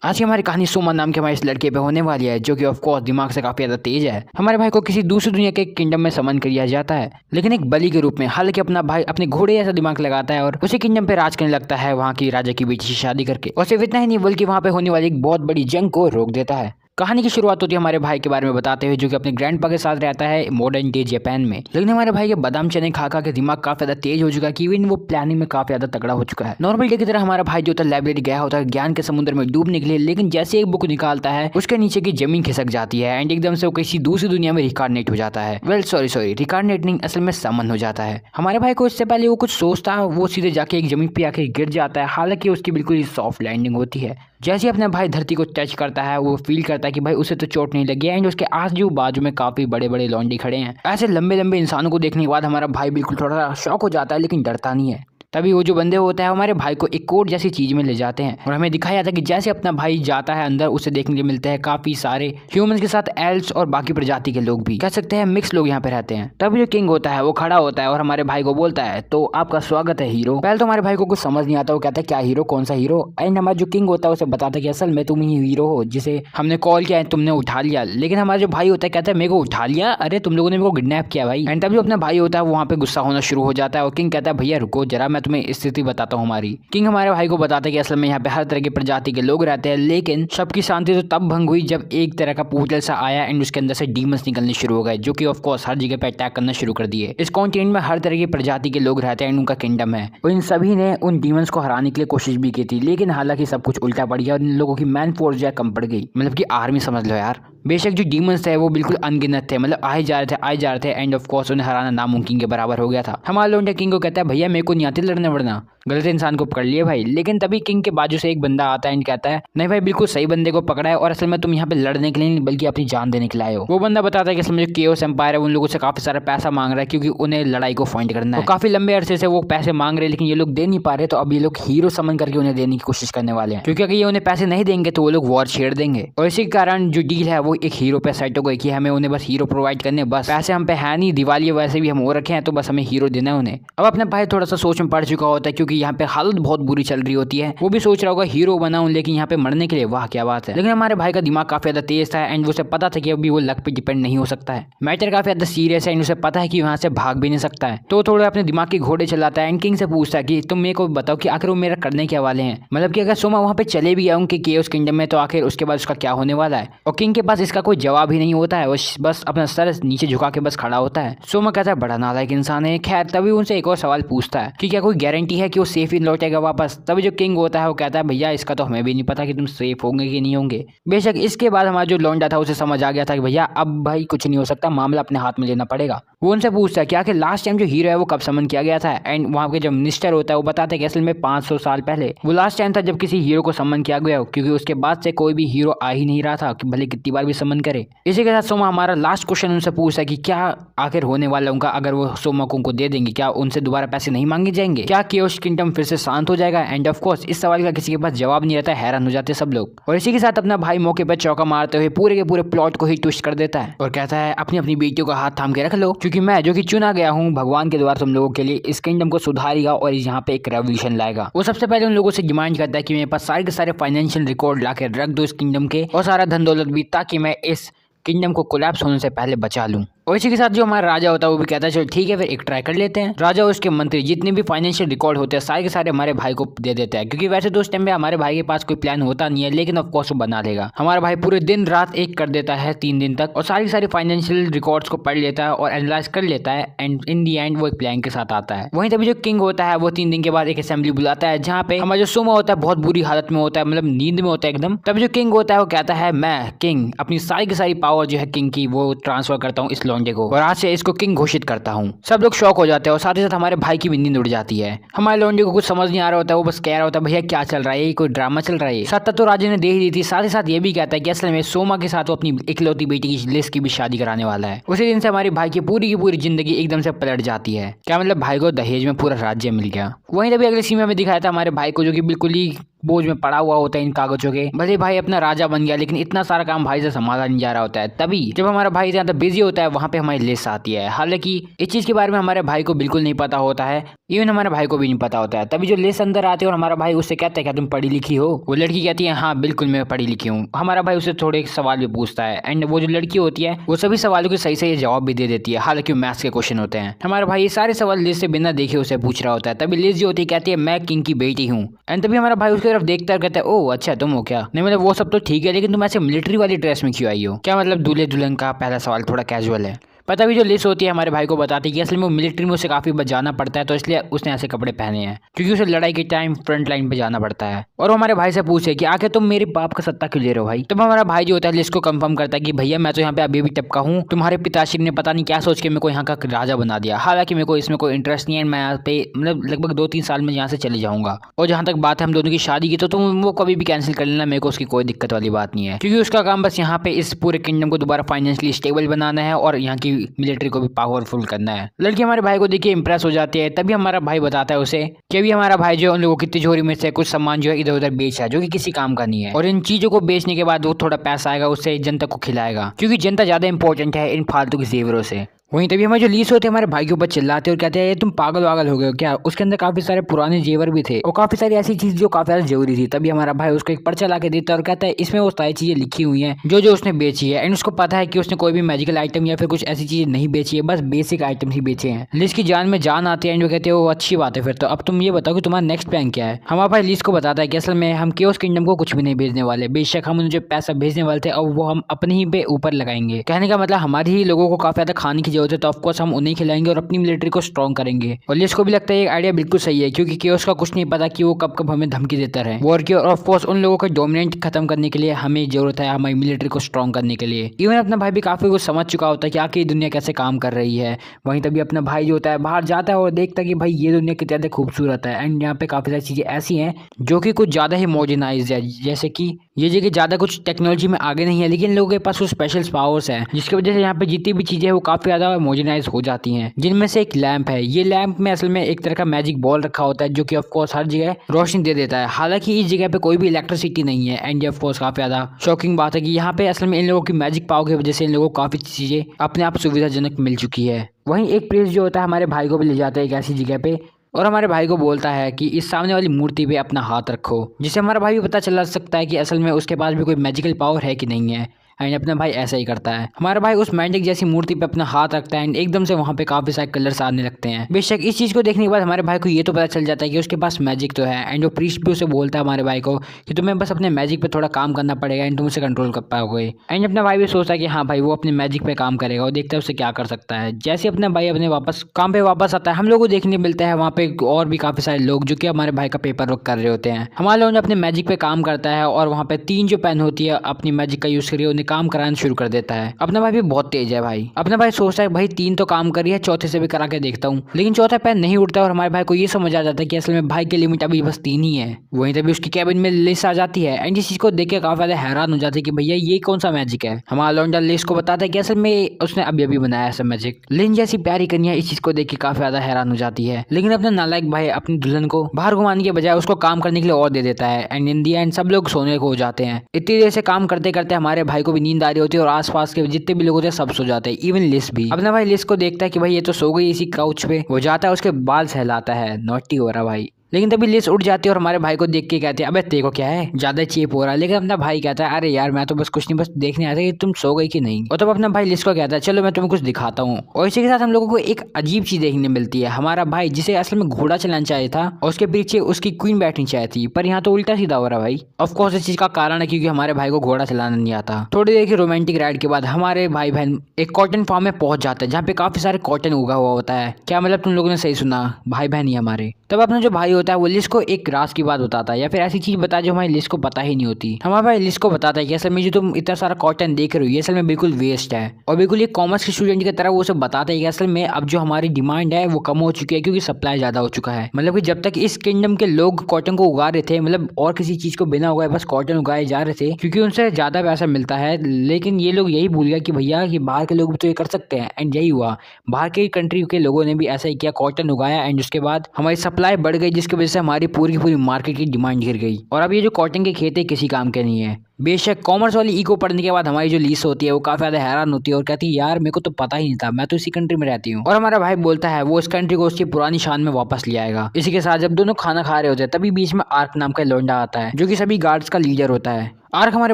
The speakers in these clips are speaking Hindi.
आज की हमारी कहानी सोमा नाम के हमारे इस लड़के पे होने वाली है, जो कि ऑफ कोर्स दिमाग से काफी ज्यादा तेज है। हमारे भाई को किसी दूसरी दुनिया के किंगडम में समन कर दिया जाता है, लेकिन एक बलि के रूप में। हालांकि अपना भाई अपने घोड़े जैसा दिमाग लगाता है और उसी किंगडम पे राज करने लगता है, वहाँ की राजा की बेटी से शादी करके। और सिर्फ इतना ही नहीं बल्कि वहाँ पे होने वाली एक बहुत बड़ी जंग को रोक देता है। कहानी की शुरुआत होती है हमारे भाई के बारे में बताते हुए, जो कि अपने ग्रैंडपा के साथ रहता है मॉडर्न डे जापान में। लेकिन हमारे भाई के बादाम चने खा खा के दिमाग काफी ज्यादा तेज हो चुका है कि इवन वो प्लानिंग में काफी ज्यादा तगड़ा हो चुका है। नॉर्मल डे की तरह हमारा भाई जो था लाइब्रेरी गया होता है ज्ञान के समुद्र में डूबने के लिए, लेकिन जैसे एक बुक निकालता है उसके नीचे की जमीन खिसक जाती है एंड एकदम से वो किसी दूसरी दुनिया में रिकार्नेट हो जाता है। वेल सॉरी रिकार्नेट नहीं, असल में समन हो जाता है। हमारे भाई को इससे पहले वो कुछ सोचता है, वो सीधे जाके एक जमीन पे आके गिर जाता है। हालांकि उसकी बिल्कुल ही सॉफ्ट लैंडिंग होती है। जैसे अपने भाई धरती को टच करता है, वो फील करता है कि भाई उसे तो चोट नहीं लगी है एंड उसके आजू बाजू में काफी बड़े बड़े लौंडे खड़े हैं। ऐसे लंबे लंबे इंसानों को देखने के बाद हमारा भाई बिल्कुल थोड़ा सा शॉक हो जाता है, लेकिन डरता नहीं है। तभी वो जो बंदे होता है हमारे भाई को एक कोट जैसी चीज में ले जाते हैं और हमें दिखाया जाता है कि जैसे अपना भाई जाता है अंदर, उसे देखने के मिलते हैं काफी सारे ह्यूमंस के साथ एल्व्स और बाकी प्रजाति के लोग भी, कह सकते हैं मिक्स लोग यहाँ पे रहते हैं। तभी जो किंग होता है वो खड़ा होता है और हमारे भाई को बोलता है, तो आपका स्वागत है हीरो। पहले तो हमारे भाई को कुछ समझ नहीं आता, वो कहता है क्या हीरो, कौन सा हीरो। एंड हमारा जो किंग होता है उसे बताता है कि असल में तुम ही हीरो हो जिसे हमने कॉल किया है, तुमने उठा लिया। लेकिन हमारा जो भाई होता है कहता है मेरे को उठा लिया, अरे तुम लोगों ने मेरे को किडनैप किया भाई। एंड तभी अपना भाई होता है वो वहाँ पे गुस्सा होना शुरू हो जाता है और किंग कहता है भैया रुको जरा, मैं तुम्हें स्थिति बताता हूँ हमारी। किंग हमारे भाई को बताता है कि असल में यहाँ पे हर तरह की प्रजाति के लोग रहते हैं, लेकिन सबकी शांति तो तब भंग हुई जब एक तरह का पोर्टल सा आया एंड उसके अंदर से डीमंस निकलने शुरू हो गए, जो कि ऑफ कोर्स हर जगह पे अटैक करना शुरू कर दिए। इस कॉन्टिनेंट में हर तरह की प्रजाति के लोग रहते हैं, उनका किंगडम है। और इन सभी ने उन डीमंस को हराने के लिए कोशिश भी की थी, लेकिन हालांकि सब कुछ उल्टा पड़ गया और इन लोगों की मैन फोर्स जो है कम पड़ गई, मतलब की आर्मी समझ लो यार। बेशक जो डीमंस थे वो बिल्कुल अनगिनत थे, मतलब आए जा रहे थे एंड ऑफ कोर्स उन्हें हराना नामुमकिन के बराबर हो गया था। हमारा लोंडा किंग को कहता है भैया मेरे को नहीं आती लड़ने वड़ना, गलत इंसान को पकड़ लिए भाई। लेकिन तभी किंग के बाजू से एक बंदा आता है एंड कहता है नहीं भाई बिल्कुल सही बंदे को पकड़ा है और असल में तुम यहाँ पे लड़ने के लिए नहीं बल्कि अपनी जान देने के लिए आए हो। वो बंदा बताता है कि असल में जो केओस एम्पायर है उन लोगों से काफी सारा पैसा मांग रहा है क्योंकि उन्हें लड़ाई को फाइंड करना है। काफी लंबे अरसे से वो पैसे मांग रहे हैं लेकिन ये लोग दे नहीं पा रहे, तो अब ये लोग हीरो समन करके उन्हें देने की कोशिश करने वाले हैं, क्योंकि अगर ये उन्हें पैसे नहीं देंगे तो वो लोग वॉर छेड़ देंगे। और इसी कारण जो डील है वो एक हीरो पे सेट हो गई कि हमें उन्हें बस हीरो प्रोवाइड करने, बस पैसे हम पे है नहीं, दिवाली वैसे भी हम हो रखे हैं, तो बस हमें हीरो देना है उन्हें। अब अपना भाई थोड़ा सा सोच में पड़ चुका होता है क्योंकि यहाँ पे हालत बहुत बुरी चल रही होती है। वो भी सोच रहा होगा हीरो बनाऊं, लेकिन यहाँ पे मरने के लिए वाह क्या बात है। लेकिन हमारे भाई का दिमाग काफी ज्यादा तेज था एंड उसे पता था कि अभी वो लक पे डिपेंड नहीं हो सकता है। मैटर काफी ज्यादा सीरियस है एंड उसे पता है कि वहां से भाग भी नहीं सकता है, तो थोड़ा अपने दिमाग के घोड़े चलाता है एंड किंग से पूछता है कि तुम मेरे को बताओ कि आखिर वो मेरा करने के वाले हैं, मतलब कि अगर सोमा वहां पे चले भी आऊं कि केओस किंगडम में, तो आखिर उसके बाद उसका क्या होने वाला है। और किंग के पास इसका कोई जवाब ही नहीं होता है, वो बस अपना सर नीचे झुका के बस खड़ा होता है। सोमा कहता है बड़ा नालायक इंसान है। खैर तभी उनसे एक और सवाल पूछता है कि क्या कोई गारंटी है कि वो सेफ ही लौटेगा वापस। तभी जो किंग होता है वो कहता है भैया इसका तो हमें भी नहीं पता कि तुम सेफ होंगे कि नहीं होंगे। बेशक इसके बाद हमारा जो लौंडा था उसे समझ आ गया था कि भैया अब भाई कुछ नहीं हो सकता, मामला अपने हाथ में लेना पड़ेगा। वो उनसे पूछता है कि आखिर लास्ट टाइम जो हीरो है वो कब समन किया गया था। एंड वहाँ के जो मिनिस्टर होता है वो बताते हैं कि असल में 500 साल पहले वो लास्ट टाइम था जब किसी हीरो को समन किया गया हो, क्योंकि उसके बाद से कोई भी हीरो आ ही नहीं रहा था कि भले कितनी बार भी समन करे। इसी के साथ सोमा हमारा लास्ट क्वेश्चन उनसे पूछता है कि क्या आखिर होने वाला उनका, अगर वो सोमा को उनको दे देंगे क्या उनसे दोबारा पैसे नहीं मांगे जाएंगे, क्या केओस किंगडम फिर से शांत हो जाएगा। एंड ऑफ कोर्स इस सवाल का किसी के पास जवाब नहीं रहता, हैरान हो जाते सब लोग। और इसी के साथ अपना भाई मौके पर चौका मारते हुए पूरे के पूरे प्लॉट को ही ट्विस्ट कर देता है और कहता है अपनी अपनी बेटियों का हाथ थाम के रख लो, क्योंकि मैं जो कि चुना गया हूँ भगवान के द्वारा तुम लोगों के लिए इस किंगडम को सुधारेगा और यहाँ पे एक रेवोल्यूशन लाएगा। वो सबसे पहले उन लोगों से डिमांड करता है कि मेरे पास सारे के सारे फाइनेंशियल रिकॉर्ड ला के रख दो इस किंगडम के, और सारा धन दौलत भी, ताकि मैं इस किंगडम को कोलैप्स होने से पहले बचा लूं। और इसी के साथ जो हमारा राजा होता है वो भी कहता है चलो ठीक है फिर एक ट्राई कर लेते हैं। राजा और उसके मंत्री जितने भी फाइनेंशियल रिकॉर्ड होते हैं सारे के सारे हमारे भाई को दे देते हैं, क्योंकि वैसे तो उस टाइम पे हमारे भाई के पास कोई प्लान होता नहीं है, लेकिन ऑफ कोर्स वो बना लेगा। हमारा भाई पूरे दिन रात एक कर देता है 3 दिन तक और सारी सारी फाइनेंशियल रिकॉर्ड्स को पढ़ लेता है और एनालाइज कर लेता है एंड इन दी एंड वो एक प्लान के साथ आता है। वहीं तभी जो किंग होता है वो 3 दिन के बाद एक असेंबली बुलाता है जहाँ पे हमारा जो सोमा होता है बहुत बुरी हालत में होता है, मतलब नींद में होता है एकदम। तभी जो किंग होता है वो कहता है मैं किंग अपनी सारी की सारी पावर जो है किंग की वो ट्रांसफर करता हूँ इस लौंडे को और आज से इसको किंग घोषित करता हूँ। सब लोग शॉक हो जाते हैं और साथ ही साथ हमारे भाई की भी नींद उड़ जाती है। हमारे लौंडे को कुछ समझ नहीं आ रहा होता है, वो बस कह रहा होता है भैया क्या चल रहा है, ये कोई ड्रामा चल रहा है। सत्ता तो राजा ने दे ही दी थी, साथ ही साथ ये भी कहता है कि असल में सोमा के साथ वो अपनी इकलौती बेटी की लिस की भी शादी कराने वाला है। उसी दिन से हमारे भाई की पूरी जिंदगी एकदम से पलट जाती है। क्या मतलब भाई को दहेज में पूरा राज्य मिल गया। वहीं तभी अगले सीन में हमें दिखाया था हमारे भाई को जो कि बिल्कुल ही बोझ में पड़ा हुआ होता है इन कागजों के। भले भाई अपना राजा बन गया, लेकिन इतना सारा काम भाई से संभाला नहीं जा रहा होता है। तभी जब हमारा भाई ज्यादा बिजी होता है, वहां पे हमारी लिस्ट आती है। हालांकि इस चीज के बारे में हमारे भाई को बिल्कुल नहीं पता होता है, इवन हमारे भाई को भी नहीं पता होता है। तभी जो लिस्ट अंदर आती है और हमारा भाई उससे कहता है क्या तुम पढ़ी लिखी हो? वो लड़की कहती है हाँ बिल्कुल मैं पढ़ी लिखी हूँ। हमारा भाई उससे थोड़े सवाल भी पूछता है, एंड वो जो लड़की होती है वो सभी सवालों के सही सही जवाब भी दे देती है। हालांकि मैथ्स के क्वेश्चन होते हैं। हमारा भाई ये सारे सवाल लिस्ट से बिना देखे उसे पूछ रहा होता है। तभी लिस्ट जो होती है कहती है मैं किंग की बेटी हूँ। एंड तभी हमारा भाई उसकी तरफ देखता है, कहता है ओह अच्छा तुम हो क्या? नहीं मतलब वो सब तो ठीक है, लेकिन तुम ऐसे मिलिट्री वाली ड्रेस में क्यों आई हो? क्या मतलब दूल्हे दुल्हन का पहला सवाल थोड़ा कैजुअल है। पता भी जो लिस्ट होती है हमारे भाई को बताती है कि असल में वो मिलिट्री में उसे काफी बच जाना पड़ता है, तो इसलिए उसने ऐसे कपड़े पहने हैं क्योंकि उसे लड़ाई के टाइम फ्रंट लाइन पे जाना पड़ता है। और वो हमारे भाई से पूछे कि आखिर तुम मेरे बाप का सत्ता क्यों ले रहे हो भाई? तब हमारा भाई जो होता है लिस्ट को कंफर्म करता है कि भैया मैं तो यहाँ पे अभी भी टपका हूँ, तुम्हारे पिताश्री ने पता नहीं क्या सोच के मेरे को यहाँ का राजा बना दिया। हालांकि मेरे को इसमें कोई इंटरेस्ट नहीं है, मैं यहाँ पे मतलब लगभग 2-3 साल में यहाँ से चले जाऊंगा। और जहाँ तक बात है हम दोनों की शादी की, तो तुम वो कभी भी कैंसिल कर लेना, मेरे को उसकी कोई दिक्कत वाली बात नहीं है, क्योंकि उसका काम बस यहाँ पे इस पूरे किंगडम को दोबारा फाइनेंशियली स्टेबल बनाना है और यहाँ की मिलिट्री को भी पावरफुल करना है। लड़की हमारे भाई को देखिए इंप्रेस हो जाती है। तभी हमारा भाई बताता है उसे कि अभी हमारा भाई जो उन लोगों की तिजोरी में से कुछ सामान जो है इधर उधर बेच रहा है, जो कि किसी काम का नहीं है। और इन चीजों को बेचने के बाद वो थोड़ा पैसा आएगा, उससे जनता को खिलाएगा, क्योंकि जनता ज्यादा इंपॉर्टेंट है इन फालतू के जेवरों से। वहीं तभी हमारे जो लीस होते हैं हमारे भाई के ऊपर चिल्लाते और कहते हैं तुम पागल वागल हो गए हो क्या? उसके अंदर काफी सारे पुराने जेवर भी थे और काफी सारी ऐसी चीज जो काफी ज्यादा जरूरी थी। तभी हमारा भाई उसको एक पर्चा ला के देता है और कहता है इसमें वो सारी चीजें लिखी हुई हैं जो जो उसने बेची है। एंड उसको पता है कि उसने कोई भी मैजिकल आइटम या फिर कुछ ऐसी चीजें नहीं बेची है, बस बेसिक आइटम ही बेचे हैं। लिस की जान में जान आती है एंड वो कहते हैं वो अच्छी बात है, फिर तो अब तुम ये बताओ कि तुम्हारा नेक्स्ट प्लान क्या है? हमारा भाई लिस को बताता है कि असल में हम केओस किंगडम को कुछ भी नहीं भेजने वाले, बेशक हम उन्हें जो पैसा भेजने वाले थे अब वो हम अपने ही पे ऊपर लगाएंगे। कहने का मतलब हमारी ही लोगों को काफी ज्यादा खाने की जरूरत है, तो ऑफकोर्स हम नहीं खिलाएंगे और अपनी मिलिट्री को स्ट्रॉन्ग करेंगे। और लिस को भी लगता है ये आइडिया बिल्कुल सही है, क्योंकि केओस का कुछ नहीं पता कि वो कब कब हमें धमकी देता रहे वॉर की। और ऑफ कोर्स उन लोगों का डोमिनेंट खत्म करने के लिए हमें जरूरत है हमारी मिलिट्री को स्ट्रॉन्ग करने के लिए। इवन अपना भाई भी काफी कुछ समझ चुका होता है कि आखिर दुनिया कैसे काम कर रही है। वहीं तभी अपना भाई जो होता है बाहर जाता है और देखता है कि भाई ये दुनिया कितनी ज्यादा खूबसूरत है एंड यहाँ पे काफी सारी चीजें ऐसी हैं जो कि कुछ ज्यादा ही मॉडर्नाइज्ड है। जैसे कि ये जगह ज्यादा कुछ टेक्नोलॉजी में आगे नहीं है, लेकिन इन लोगों के पास कुछ स्पेशल पावर्स है जिसकी वजह से यहाँ पे जितनी भी चीजें वो काफी ज्यादा मॉडर्नाइज हो जाती हैं। जिनमें से एक लैंप है। ये लैंप में असल में एक तरह का मैजिक बॉल रखा होता है जो कि ऑफ कोर्स हर जगह रोशनी दे देता है। हालांकि इस जगह पे कोई भी इलेक्ट्रिसिटी नहीं है एंड ऑफ कोर्स काफी ज्यादा शॉकिंग बात है कि यहाँ पे असल में इन लोगों की मैजिक पावर की वजह से इन लोगों को काफी चीजें अपने आप सुविधाजनक मिल चुकी है। वहीं एक प्रिंस जो होता है हमारे भाई को भी ले जाता है एक ऐसी जगह पे और हमारे भाई को बोलता है कि इस सामने वाली मूर्ति पे अपना हाथ रखो, जिससे हमारा भाई भी पता चला सकता है कि असल में उसके पास भी कोई मैजिकल पावर है कि नहीं है। एंड अपना भाई ऐसा ही करता है। हमारा भाई उस मैजिक जैसी मूर्ति पे अपना हाथ रखता है एंड एकदम से वहाँ पे काफी सारे कलर्स आने लगते हैं। बेशक इस चीज को देखने के बाद हमारे भाई को ये तो पता चल जाता है कि उसके पास मैजिक तो है। एंड वो प्रीस्ट भी उसे बोलता है हमारे भाई को कि तुम्हें बस अपने मैजिक पे थोड़ा काम करना पड़ेगा एंड तुम उसे कंट्रोल कर पाओगे। एंड अपना भाई भी सोचता है कि हाँ भाई वो अपने मैजिक पे काम करेगा और देखता है उसे क्या कर सकता है। जैसे अपना भाई अपने वापस काम पे वापस आता है हम लोग को देखने मिलता है वहाँ पे और भी काफी सारे लोग जो कि हमारे भाई का पेपर वर्क कर रहे होते हैं। हमारे लोग अपने मैजिक पे काम करता है और वहाँ पे 3 जो पेन होती है अपनी मैजिक का यूज करिए उन्हें काम कराना शुरू कर देता है। अपना भाई भी बहुत तेज है भाई। अपना भाई सोचता है भाई 3 तो काम कर रही है, चौथे से भी करा के देखता हूँ, लेकिन चौथा पेन नहीं उठता और हमारे भाई को ये समझ आ जाता है कि असल में भाई की लिमिट अभी बस 3 ही है। वहीं तभी उसकी कैबिन में लिस आ जाती है एंड इस चीज को देख के काफी ज्यादा हैरान हो जाते हैं कि भैया ये कौन सा मैजिक है। हमारा लौंडा लिस को बताता है कि असल में उसने अभी अभी बनाया ऐसा मैजिक। लिन जैसी प्यारी कन्या इस चीज को देख के काफी ज्यादा हैरान हो जाती है, लेकिन अपना नालायक भाई अपनी दुल्हन को बाहर घुमाने के बजाय उसको काम करने के लिए और दे देता है एंड इन दी एंड सब लोग सोने को हो जाते हैं। इतनी देर से काम करते करते हमारे भाई को भी नींद आ रही होती है और आसपास के जितने भी लोग होते हैं सब सो जाते हैं, इवन लिस भी। अपना भाई लिस को देखता है कि भाई ये तो सो गई इसी काउच पे। वो जाता है उसके बाल सहलाता है, नॉटी हो रहा भाई। लेकिन तभी लिस उठ जाती है और हमारे भाई को देख के कहती है अबे तेरे को क्या है, ज्यादा चेप हो रहा है। लेकिन अपना भाई कहता है अरे यार मैं तो बस कुछ नहीं, बस देखने आया था कि तुम सो गई कि नहीं। और तब अपना भाई लिस को कहता है चलो मैं तुम्हें कुछ दिखाता हूँ। और इसी के साथ हम लोगों को एक अजीब चीज देखने मिलती है। हमारा भाई जिसे असल में घोड़ा चलाना चाहिए था और उसके पीछे उसकी क्वीन बैठनी चाहिए थी, पर यहाँ तो उल्टा सीधा हो रहा भाई। ऑफकोर्स इस चीज का कारण है क्योंकि हमारे भाई को घोड़ा चलाना नहीं आता। थोड़ी देर की रोमांटिक राइड के बाद हमारे भाई बहन एक कॉटन फार्म में पहुंच जाते हैं जहाँ पे काफी सारे कॉटन उगा हुआ होता है। क्या मतलब तुम लोगों ने सही सुना, भाई बहन ही हमारे। तब अपना जो भाई होता है वो लिस को एक राज की बात बताता है या फिर ऐसी चीज बताता है जो हमारी लिस्ट को पता ही नहीं होती। हमारा भाई लिस्ट को बताता है कि असल में जो तुम इतना सारा कॉटन देख रहे हो ये असल में बिल्कुल वेस्ट है। और बिल्कुल ये कॉमर्स के स्टूडेंट की तरह वो सब बताता है कि असल में अब जो हमारी डिमांड है वो कम हो चुकी है क्योंकि सप्लाई ज्यादा हो चुका है। मतलब कि जब तक इस किंगडम के लोग कॉटन को उगा रहे थे, मतलब और किसी चीज को बिना उगाए बस कॉटन उगाए जा रहे थे क्योंकि उनसे ज्यादा पैसा मिलता है। लेकिन ये लोग यही भूल गया कि भैया कि बाहर के लोग तो ये कर सकते हैं। एंड यही हुआ, बाहर के कंट्री के लोगों ने भी ऐसा ही किया, कॉटन उगाया एंड उसके बाद हमारी सप्लाई बढ़ गई जिसकी जिसकी वजह से हमारी पूरी की पूरी मार्केट की डिमांड गिर गई। और अब ये जो कॉटन के खेत है किसी काम के नहीं है। बेशक कॉमर्स वाली ई को पढ़ने के बाद हमारी जो लीस होती है वो काफी ज्यादा हैरान होती है और कहती है यार मेरे को तो पता ही नहीं था, मैं तो इसी कंट्री में रहती हूँ। और हमारा भाई बोलता है वो इस कंट्री को उसकी पुरानी शान में वापस ले आएगा। इसी के साथ जब दोनों खाना खा रहे होते हैं तभी बीच में आर्क नाम का लौंडा आता है जो कि सभी गार्ड्स का लीडर होता है। आर्क हमारे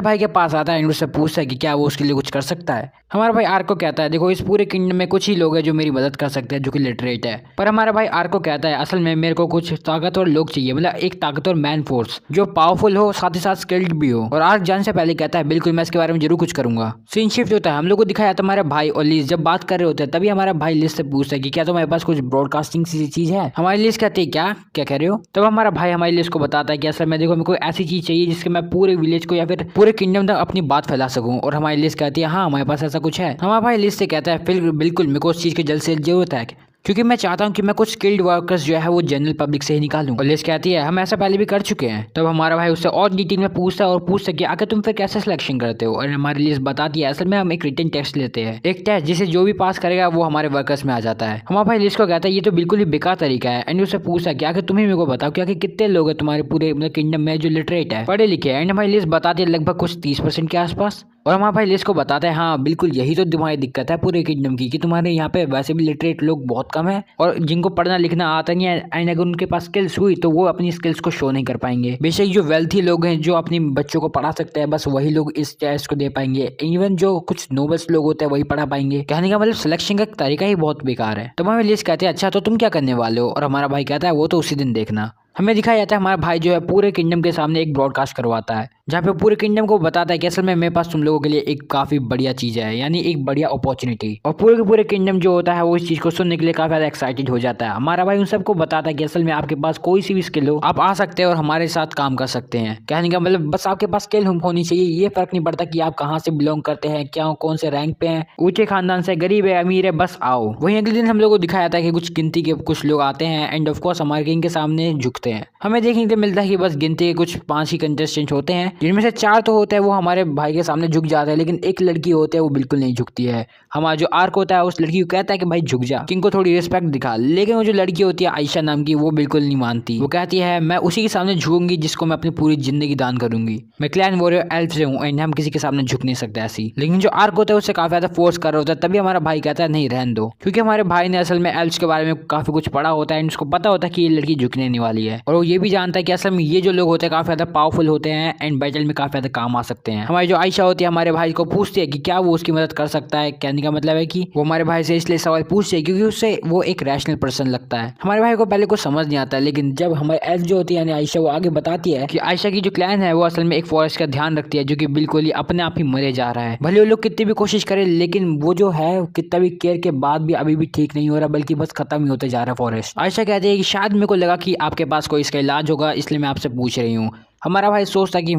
भाई के पास आता है एंड उससे पूछता है कि क्या वो उसके लिए कुछ कर सकता है। हमारा भाई आर्क को कहता है देखो इस पूरे किंगडम में कुछ ही लोग हैं जो मेरी मदद कर सकते हैं जो कि लिटरेट है। पर हमारा भाई आर्क को कहता है असल में मेरे को कुछ ताकतवर लोग चाहिए, मतलब एक ताकतवर मैन फोर्स जो पावरफुल हो साथ ही साथ स्किल्ड भी हो। और आर्क जाने से पहले कहता है बिल्कुल मैं इसके बारे में जरूर कुछ करूंगा। सीन शिफ्ट होता है, हम लोग को दिखाया जाता है हमारे भाई और लिज जब बात कर रहे होते हैं तभी हमारा भाई लिज से पूछता है कि क्या तुम्हारे पास कुछ ब्रॉडकास्टिंग सी चीज है। हमारी लिज कहती है क्या क्या कह रहे हो। तब हमारा भाई हमारी लिज को बताता है कि असल में देखो मेरे को ऐसी चीज चाहिए जिसके मैं पूरे विलेज को या फिर पूरे किंगडम तक अपनी बात फैला सकूं। और हमारी लिस्ट कहती है हाँ हमारे पास ऐसा कुछ है। हमारा भाई लिस्ट से कहता है फिर बिल्कुल मेरे को उस चीज की जल्द से जल्द जरूरत है क्योंकि मैं चाहता हूं कि मैं कुछ स्किल्ड वर्कर्स जो है वो जनरल पब्लिक से ही निकालूं। और लिस्ट कहती है हम ऐसा पहले भी कर चुके हैं। तब हमारा भाई उससे और डिटेल में पूछता है और पूछता है कि आखिर तुम फिर कैसे सिलेक्शन करते हो। और हमारी लिस्ट बताती है असल में हम एक रिटन टेस्ट लेते हैं, एक टेस्ट जिसे जो भी पास करेगा वो हमारे वर्कर्स में आ जाता है। हमारा भाई लिस्ट को कहता है ये तो बिल्कुल ही बेकार तरीका है एंड उससे पूछता है कि आखिर तुम्हें मेरे को बताओ कि आखिर कितने लोग हैं तुम्हारे पूरे मतलब किंगडम में जो लिटरेट है पढ़े लिखे। एंड हमारी लिस्ट बताती है लगभग कुछ 30% के आसपास। और हमारा भाई लिस्ट को बताता है हाँ बिल्कुल यही तो तुम्हारी दिक्कत है पूरे किंगडम की कि तुम्हारे यहाँ पे वैसे भी लिटरेट लोग बहुत कम है और जिनको पढ़ना लिखना आता नहीं है एंड अगर उनके पास स्किल्स हुई तो वो अपनी स्किल्स को शो नहीं कर पाएंगे। बेशक जो वेल्थी लोग हैं जो अपने बच्चों को पढ़ा सकते हैं बस वही लोग इस टेस्ट को दे पाएंगे। इवन जो कुछ नोबल्स लोग होते हैं वही पढ़ा पाएंगे। कहने का मतलब सिलेक्शन का तरीका ही बहुत बेकार है। तो हमारे लिस्ट कहते हैं अच्छा तो तुम क्या करने वाले हो। और हमारा भाई कहता है वो तो उसी दिन देखना। हमें दिखाया जाता है हमारा भाई जो है पूरे किंगडम के सामने एक ब्रॉडकास्ट करवाता है जहाँ पे पूरे किंगडम को बताता है कि असल में मेरे पास तुम लोगों के लिए एक काफी बढ़िया चीज है, यानी एक बढ़िया अपॉर्चुनिटी। और पूरे के पूरे किंगडम जो होता है वो इस चीज को सुनने के लिए काफी ज्यादा एक्साइटेड हो जाता है। हमारा भाई उन सबको बताता है कि असल में आपके पास कोई सी भी स्किल हो आप आ सकते हैं और हमारे साथ काम कर सकते हैं। कहने का मतलब बस आपके पास स्किल होनी चाहिए, ये फर्क नहीं पड़ता कि आप कहाँ से बिलोंग करते हैं, क्या कौन से रैंक पे हैं, ऊंचे खानदान से, गरीब है अमीर है, बस आओ। वहीं अगले दिन हम लोग को दिखाया जाता है कि कुछ गिनती के कुछ लोग आते हैं एंड ऑफ कोर्स हमारे किंग के सामने झुकते हैं। हमें देखने को मिलता है कि बस गिनती के कुछ 5 ही कंटेस्टेंट होते हैं जिनमें से 4 तो होते हैं वो हमारे भाई के सामने झुक जाते हैं, लेकिन एक लड़की होती है वो बिल्कुल नहीं झुकती है। हमारा जो आर्क होता है उस लड़की को कहता है कि भाई झुक जा, किंग को थोड़ी रिस्पेक्ट दिखा। लेकिन वो जो लड़की होती है आयशा नाम की वो बिल्कुल नहीं मानती। वो कहती है मैं उसी के सामने झुकूंगी जिसको मैं अपनी पूरी जिंदगी दान करूंगी। मैं क्लैन वॉरियर एल्फ से हूँ एंड हम किसी के सामने झुक नहीं सकते ऐसी। लेकिन जो आर्क होता है उससे काफी ज्यादा फोर्स कर रहा होता है। तभी हमारा भाई कहता है नहीं रहने दो, क्योंकि हमारे भाई ने असल में एल्फ्स के बारे में काफी कुछ पढ़ा होता है एंड उसको पता होता है कि ये लड़की झुकने नहीं वाली है। और वो ये भी जानता है कि असल में ये जो लोग होते हैं काफी ज्यादा पावरफुल होते हैं एंड बैटल में काफी ज्यादा काम आ सकते हैं। हमारी जो आयशा होती है हमारे भाई को पूछती है कि क्या वो उसकी मदद कर सकता है। कहने का मतलब है कि वो हमारे भाई से इसलिए सवाल पूछती है क्योंकि उससे वो एक रैशनल पर्सन लगता है। हमारे भाई को पहले कुछ समझ नहीं आता, लेकिन जब हमारे एल्फ जो होती है यानी आयशा वो आगे बताती है कि आयशा की जो क्लैन है वो असल में एक फॉरेस्ट का ध्यान रखती है जो कि बिल्कुल ही अपने आप ही मरे जा रहा है। भले वो लोग कितनी भी कोशिश करें लेकिन वो जो है कितना भी केयर के बाद भी अभी भी ठीक नहीं हो रहा, बल्कि बस खत्म ही होते जा रहा है फॉरेस्ट। आयशा कहती है कि शायद मेरे को लगा कि आपके पास कोई इसका इलाज होगा इसलिए मैं आपसे पूछ रही हूँ। हमारा भाई सोचता कि